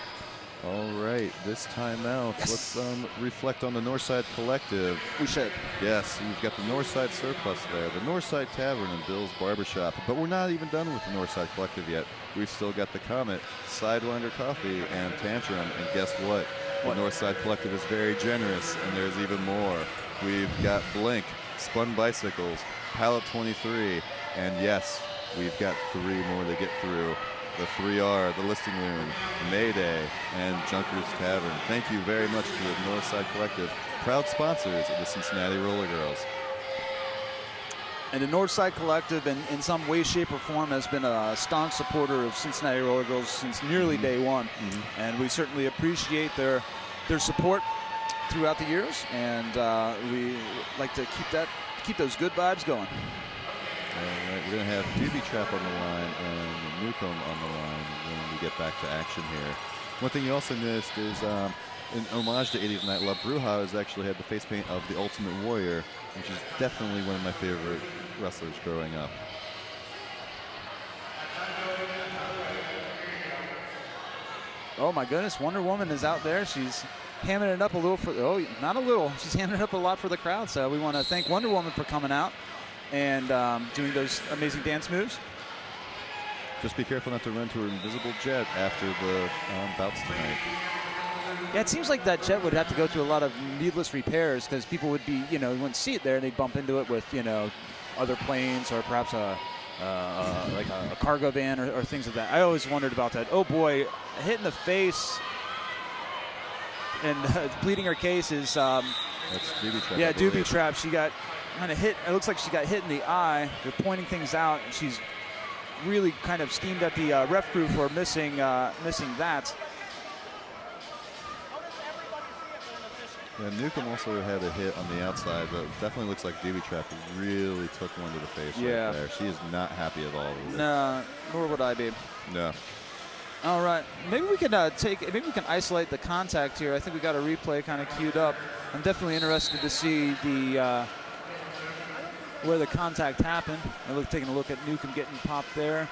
All right, this timeout, let's reflect on the Northside Collective. We should. Yes, you've got the Northside Surplus there, the Northside Tavern and Bill's Barbershop. But we're not even done with the Northside Collective yet. We've still got the Comet, Sidewinder Coffee, and Tantrum. And guess what? The Northside Collective is very generous, and there's even more. We've got Blink, Spun Bicycles, Pallet 23, and yes, we've got 3 more to get through. The 3R, the Listing Loon, Mayday, and Junkers Tavern. Thank you very much to the Northside Collective, proud sponsors of the Cincinnati Rollergirls. And the Northside Collective, in some way, shape, or form, has been a staunch supporter of Cincinnati Rollergirls since nearly day one. And we certainly appreciate their support throughout the years, and we like to keep those good vibes going. All right, we're going to have Doobie Trap on the line and Newcomb on the line when we get back to action here. One thing you also missed is in homage to 80s Night, La Bruja has actually had the face paint of the Ultimate Warrior, which is definitely one of my favorite wrestlers growing up. Oh my goodness, Wonder Woman is out there. She's hamming it up a little for, oh, not a little, she's hamming it up a lot for the crowd. So we want to thank Wonder Woman for coming out and doing those amazing dance moves. Just be careful not to run to her invisible jet after the bouts tonight. Yeah, it seems like that jet would have to go through a lot of needless repairs because people would be, you wouldn't see it there and they'd bump into it with, other planes or perhaps like a cargo van or things like that. I always wondered about that. Oh boy, a hit in the face and pleading her case is that's Doobie Trap. Yeah, Doobie Trap. She got kind of hit. It looks like she got hit in the eye. They're pointing things out. And she's really kind of steamed at the ref crew for missing that. Yeah, Newcomb also had a hit on the outside, but it definitely looks like Doobie Trap really took one to the face right there. She is not happy at all with it. No, nor would I be. No. All right, maybe we can maybe we can isolate the contact here. I think we got a replay kind of queued up. I'm definitely interested to see the where the contact happened. I'm taking a look at Newcomb getting popped there.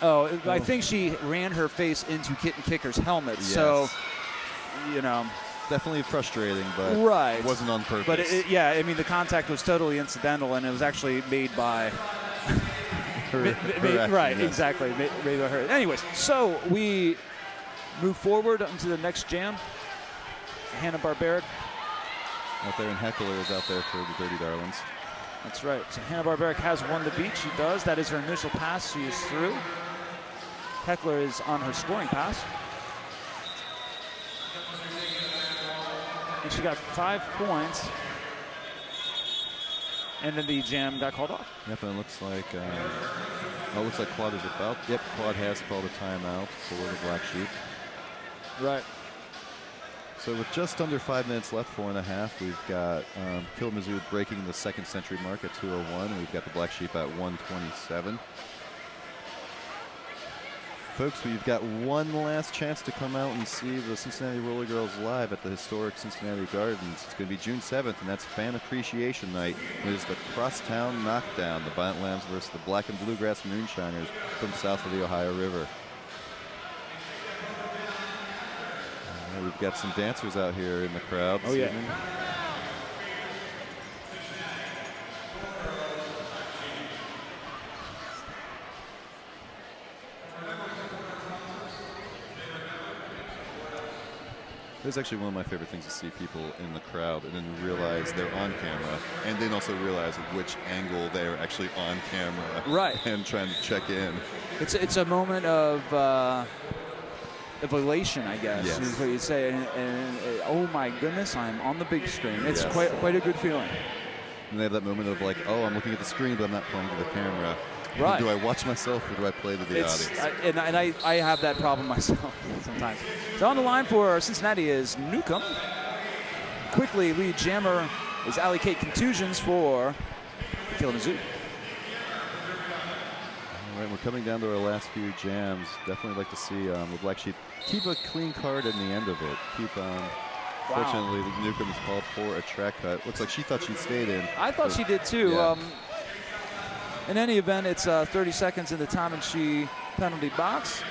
Oh, I think she ran her face into Kitten Kicker's helmet. Yes. So, definitely frustrating, but it wasn't on purpose. But yeah, I mean the contact was totally incidental, and it was actually made by. Right, exactly. Made by her. Anyways, so we move forward into the next jam. Hanna-Barbera. Out there, and Heckler is out there for the Derby Darlins. That's right. So Hanna-Barbera has won the beat. She does. That is her initial pass. She is through. Heckler is on her scoring pass. And she got 5 points. And then the jam got called off. Yep, and it looks like Claude is about. Yep, Claude has called a timeout for the Black Sheep. Right. So with just under 5 minutes left, 4.5, we've got Killamazoo breaking the second century mark at 2:01. We've got the Black Sheep at 1:27. Folks, we've got one last chance to come out and see the Cincinnati Rollergirls live at the Historic Cincinnati Gardens. It's going to be June 7th, and that's Fan Appreciation Night. It is the Crosstown Knockdown, the Violent Lambs versus the Black and Bluegrass Moonshiners from south of the Ohio River. We've got some dancers out here in the crowd. Oh, yeah. Evening. It's actually one of my favorite things to see people in the crowd and then realize they're on camera, and then also realize which angle they're actually on camera. Right. And trying to check in. It's a moment of elation, I guess, Yes. is what you'd say. And oh my goodness, I'm on the big screen. It's Yes. quite a good feeling. And they have that moment of like, oh, I'm looking at the screen, but I'm not playing to the camera. Right. Do I watch myself or do I play to the audience? I have that problem myself sometimes. So on the line for Cincinnati is Newcomb. Quickly, lead jammer is Allie Kate Contusions for Killamazoo. All right, we're coming down to our last few jams. Definitely like to see the Black Sheep keep a clean card in the end of it. Fortunately, Newcomb is called for a track cut. Looks like she thought she stayed in. I thought she did too. Yeah. In any event, it's 30 seconds in the time and she penalty box.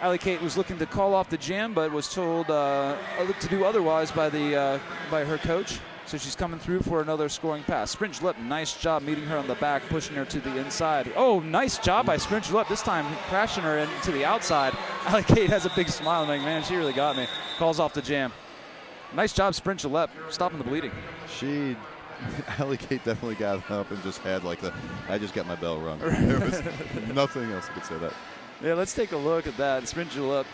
Allie Kate was looking to call off the jam, but was told to do otherwise by her coach. So she's coming through for another scoring pass. Sprint Jalip, nice job meeting her on the back, pushing her to the inside. Oh, nice job by Sprint Jalip. This time crashing her into the outside. Allie Kate has a big smile, like, man, she really got me. Calls off the jam. Nice job, Sprint Jalip, stopping the bleeding. Allie Kate definitely got up and just had like I just got my bell rung. There was nothing else that could say that. Yeah, let's take a look at that. Sprint Jalip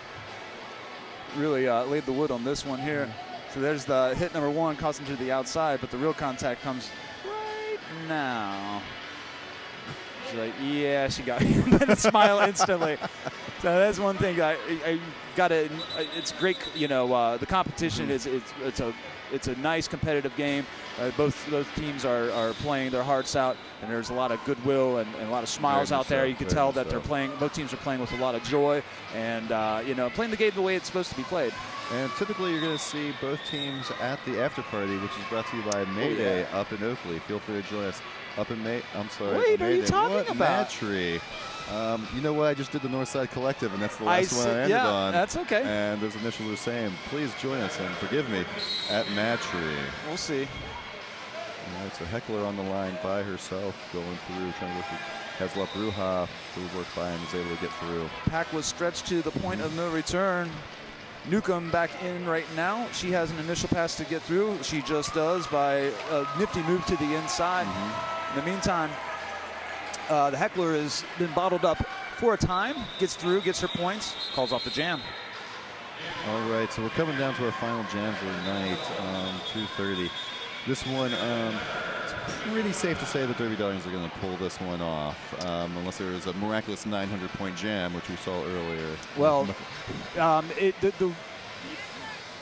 really laid the wood on this one here. So there's the hit number 1, crossing to the outside, but the real contact comes right now. She's like, yeah, she got me. And then smile instantly. So that's one thing. I got to. It's great. You know, the competition is it's a nice competitive game. Both teams are playing their hearts out, and there's a lot of goodwill and a lot of smiles out there. You can tell that they're playing. Both teams are playing with a lot of joy, and you know, playing the game the way it's supposed to be played. And typically you're going to see both teams at the after party, which is brought to you by Mayday up in Oakley. Feel free to join us up in I'm sorry. Wait, Mayday. are you talking about? Matry. You know what? I just did the Northside Collective, and that's the last one I ended on. That's okay. And those initials are saying, please join us and forgive me at Matry. We'll see. It's a heckler on the line by herself, going through, trying to work with Hezla Bruja to work by and is able to get through. Pack was stretched to the point of no return. Newcomb back in right now. She has an initial pass to get through. She just does by a nifty move to the inside. In the meantime, the heckler has been bottled up for a time, gets through, gets her points, calls off the jam. All right, so we're coming down to our final jams of the night, 2:30. This one, it's pretty safe to say the Derby Darlins are going to pull this one off, unless there is a miraculous 900-point jam, which we saw earlier. Well,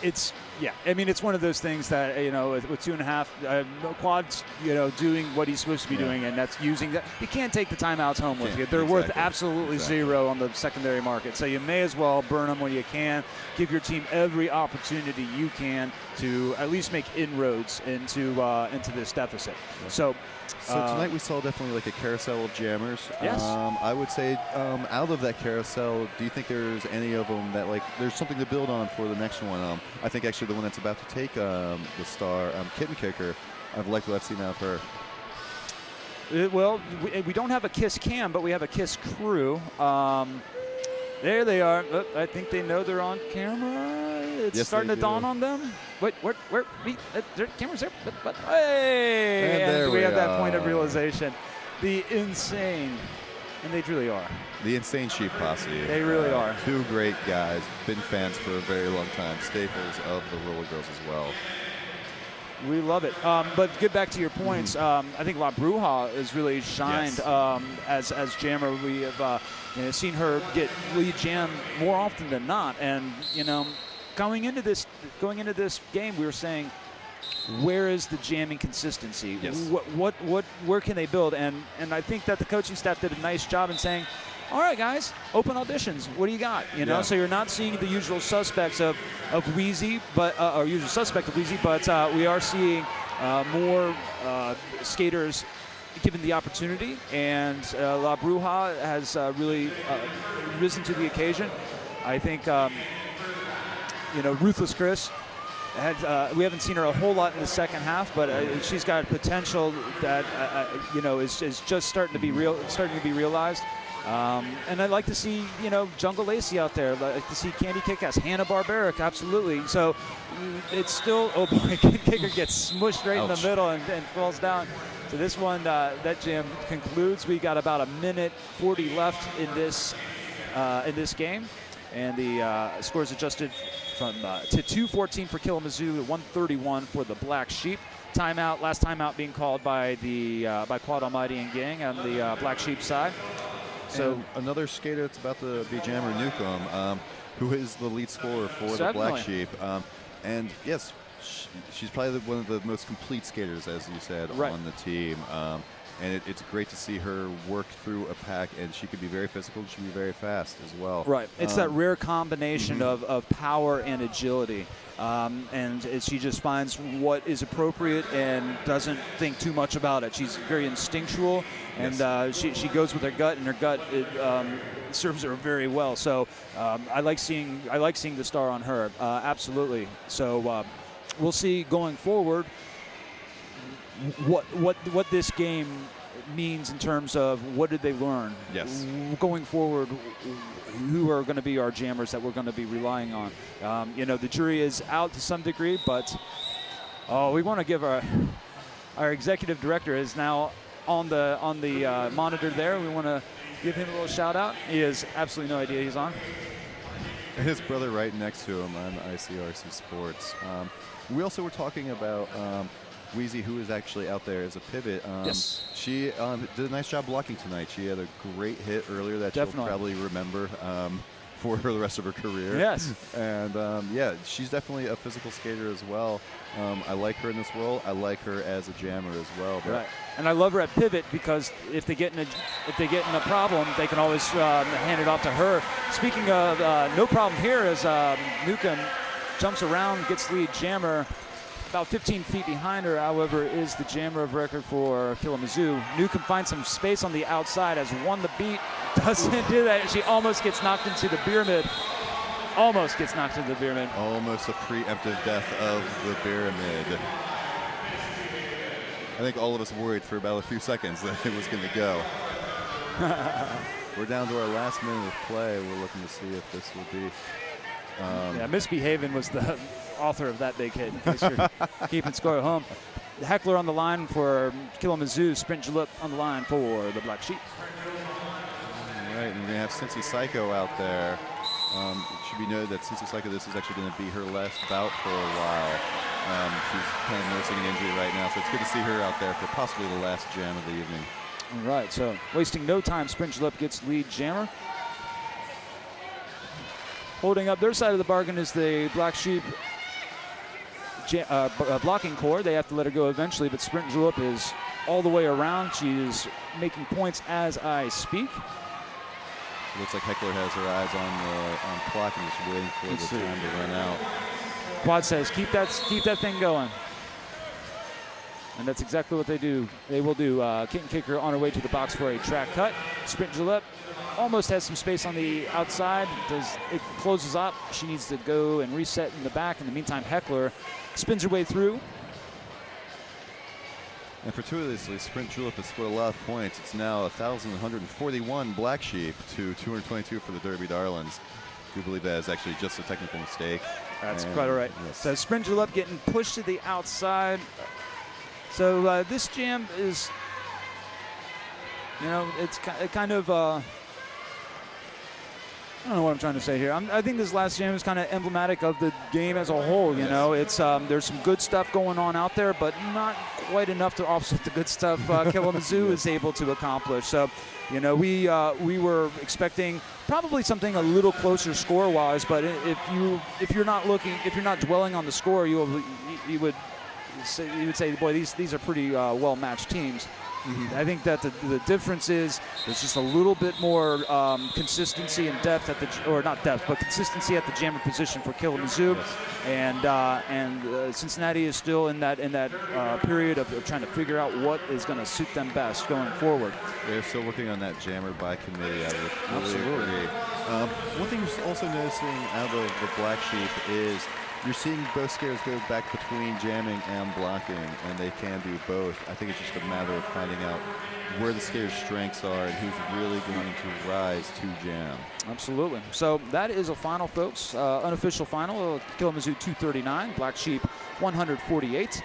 it's yeah. I mean, it's one of those things that, you know, with 2.5 quads, you know, doing what he's supposed to be doing, and that's using that. You can't take the timeouts home with you. They're worth absolutely zero on the secondary market. So you may as well burn them when you can. Give your team every opportunity you can to at least make inroads into this deficit. So tonight we saw definitely like a carousel of jammers. Yes. I would say out of that carousel, do you think there's any of them that like there's something to build on for the next one? I think actually the one that's about to take the star, Kitten Kicker, I've liked what I've seen out of her. Well, we don't have a Kiss Cam, but we have a Kiss Crew. There they are. I think they know they're on camera. It's starting to dawn on them. Wait, where? Their camera's there. But hey! And we have that point of realization. The insane, and they truly are. The Insane Sheep Posse. They really are. Two great guys. Been fans for a very long time. Staples of the Roller Girls as well. We love it. But get back to your points. I think La Bruja has really shined as jammer. We have seen her get lead jam more often than not. And you know, going into this game, we were saying, where is the jamming consistency? Yes. Where can they build? And I think that the coaching staff did a nice job in saying, all right, guys, open auditions. What do you got? You know, so you're not seeing the usual suspects of Wheezy, but usual suspect of Wheezy, but we are seeing more skaters given the opportunity, and La Bruja has really risen to the occasion. I think Ruthless Chris we haven't seen her a whole lot in the second half, but she's got potential that is just starting to be realized. And I'd like to see, Jungle Lacey out there. I'd like to see Candy Kick-Ass, Hannah Barbaric, absolutely. So it's still, oh boy, Kicker gets smushed right in the middle and falls down. So this one, that jam concludes. We got about 1:40 left in this game, and the scores adjusted from to 2:14 for Killamazoo, 1:31 for the Black Sheep. Timeout, last timeout being called by by Quad Almighty and Gang on the Black Sheep side. So and another skater that's about to be jammer, Newcomb, who is the lead scorer for the Black Sheep. And yes, she's probably one of the most complete skaters, as you said, on the team. And it's great to see her work through a pack, and she can be very physical, she can be very fast as well. Right. It's that rare combination of power and agility. And she just finds what is appropriate and doesn't think too much about it. She's very instinctual, and she goes with her gut, and her gut serves her very well. So I like seeing the star on her, absolutely. So we'll see going forward what this game means in terms of what did they learn. Yes. Going forward, who are going to be our jammers that we're going to be relying on. The jury is out to some degree, but we want to give our executive director is now on the monitor there. We want to give him a little shout out. He has absolutely no idea he's on. His brother right next to him on ICRC Sports. We also were talking about Wheezy, who is actually out there as a pivot, Yes. she did a nice job blocking tonight. She had a great hit earlier that she'll probably remember for the rest of her career. Yes. And yeah, she's definitely a physical skater as well. I like her in this role. I like her as a jammer as well. But Right. And I love her at pivot because if they get in a problem, they can always hand it off to her. Speaking of no problem here, as Newcomb jumps around, gets lead jammer. About 15 feet behind her, however, is the jammer of record for Killamazoo. Newcomb finds some space on the outside, has won the beat, doesn't do that. She almost gets knocked into the pyramid. Almost gets knocked into the pyramid. Almost a preemptive death of the pyramid. I think all of us worried for about a few seconds that it was going to go. We're down to our last minute of play. We're looking to see if this will be... yeah, Misbehaving was the author of that big hit, in case you're keeping score at home. The heckler on the line for Killamazoo, Sprint Jalip on the line for the Black Sheep. All right, and we're going to have Cincy Psycho out there. It should be noted that Cincy Psycho, this is actually going to be her last bout for a while. She's kind of nursing an injury right now, so it's good to see her out there for possibly the last jam of the evening. All right, so wasting no time, Sprint Jalip gets lead jammer. Holding up their side of the bargain is the Black Sheep blocking core. They have to let her go eventually, but Sprint Jalip is all the way around. She is making points as I speak. It looks like Heckler has her eyes on clock and just waiting for the time to run out. Quad says, keep that thing going. And that's exactly what they do. They will do. Kitten Kicker on her way to the box for a track cut. Sprint Jalip almost has some space on the outside. It closes up. She needs to go and reset in the back. In the meantime, Heckler spins her way through. And fortuitously, Sprint Julep has scored a lot of points. It's now 1,141 Black Sheep to 222 for the Derby Darlins. I do believe that is actually just a technical mistake. That's quite all right. Yes. So Sprint Jalip getting pushed to the outside. So this jam is, it's kind of, I don't know what I'm trying to say here. I think this last jam is kind of emblematic of the game as a whole. You know, it's there's some good stuff going on out there, but not quite enough to offset the good stuff Killamazoo is able to accomplish. So, we were expecting probably something a little closer score-wise, but if you're not dwelling on the score, you would say, boy, these are pretty well-matched teams. I think that the difference is there's just a little bit more consistency and depth but consistency at the jammer position for Killamazoo, and Cincinnati is still in that period of trying to figure out what is going to suit them best going forward. They're still working on that jammer by committee. I would really agree. One thing you're also noticing out of the Black Sheep is you're seeing both skaters go back between jamming and blocking, and they can do both. I think it's just a matter of finding out where the skaters' strengths are and who's really going to rise to jam. Absolutely. So that is a final, folks. Unofficial final. Killamazoo 239, Black Sheep 148.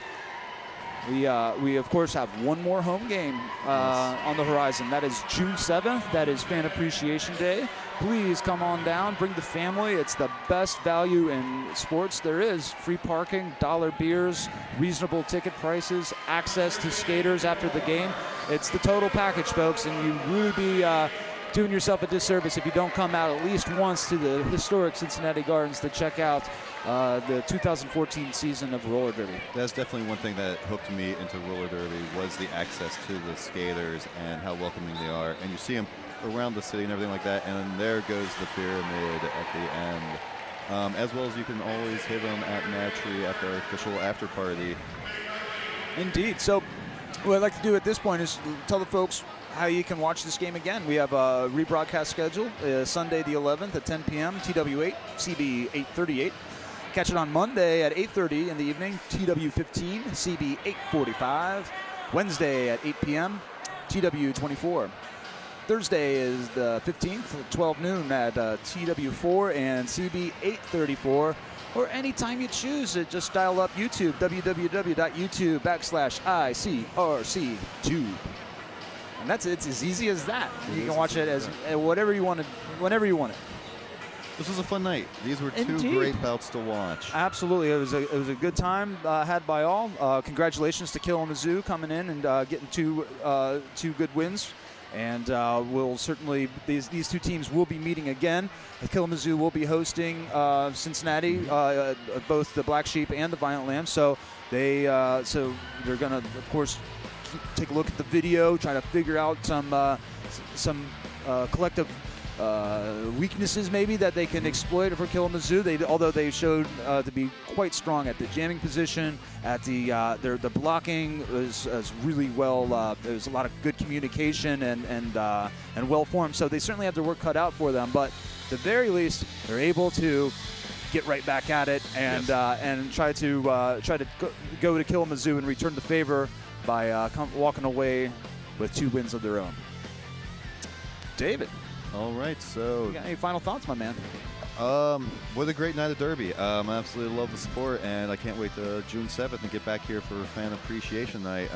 We of course have one more home game on the horizon. That is June 7th. That is Fan Appreciation Day. Please come on down, bring the family. It's the best value in sports there is. Free parking, dollar beers, reasonable ticket prices, access to skaters after the game. It's the total package, folks, and you really be doing yourself a disservice if you don't come out at least once to the historic Cincinnati Gardens to check out the 2014 season of roller derby. That's definitely one thing that hooked me into roller derby was the access to the skaters and how welcoming they are. And you see them around the city and everything like that, and then there goes the pyramid at the end. As well as you can always hit them at Matry at their official after party. Indeed. So what I'd like to do at this point is tell the folks how you can watch this game again. We have a rebroadcast schedule, Sunday the 11th at 10 p.m., TW8, CB 838. Catch it on Monday at 8:30 in the evening, TW15, CB 845. Wednesday at 8 p.m., TW24. Thursday is the 15th at 12 noon at TW4 and CB 834. Or anytime you choose it, just dial up YouTube, www.youtube.com/ICRC-TV. And it's as easy as that. You can watch it as whatever you want, whenever you want it. This was a fun night. These were two Indeed. great bouts to watch. Absolutely, it was a good time had by all. Congratulations to Killamazoo coming in and getting two good wins. And we'll certainly these two teams will be meeting again. Killamazoo will be hosting Cincinnati, both the Black Sheep and the Violent Lambs. So they're going to, of course, take a look at the video, try to figure out some collective weaknesses maybe that they can exploit for Killamazoo. Although they showed to be quite strong at the jamming position, at the blocking was really well. There was a lot of good communication and well formed. So they certainly have their work cut out for them. But at the very least, they're able to get right back at it and try to go to Killamazoo and return the favor by walking away with 2 wins of their own. David. All right, so You got any final thoughts, my man? What a great night of Derby. I absolutely love the sport, and I can't wait to June 7th and get back here for Fan Appreciation Night.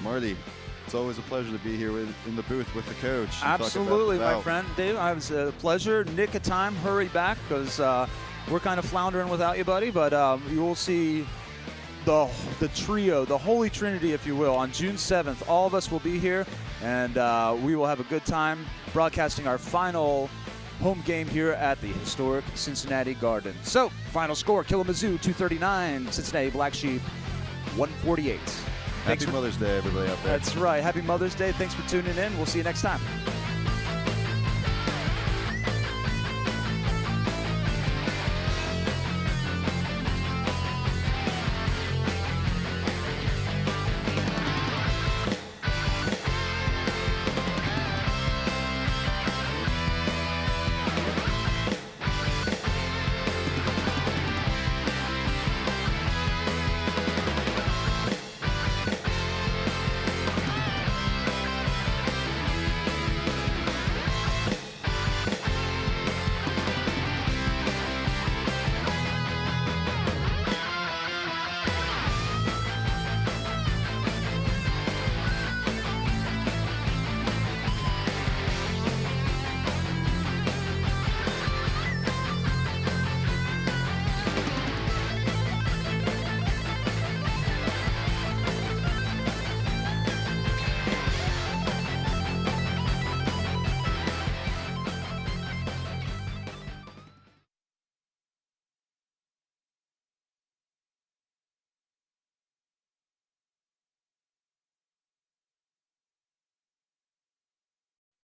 Marty, it's always a pleasure to be here in the booth with the coach. Absolutely, my friend. Dave, it was a pleasure. Nick of time, hurry back because we're kind of floundering without you, buddy, but you will see the trio, the Holy Trinity, if you will, on June 7th. All of us will be here, and we will have a good time broadcasting our final home game here at the historic Cincinnati Gardens. So, final score, Killamazoo 239, Cincinnati Black Sheep 148. Happy Mother's Day, everybody out there. That's right. Happy Mother's Day. Thanks for tuning in. We'll see you next time.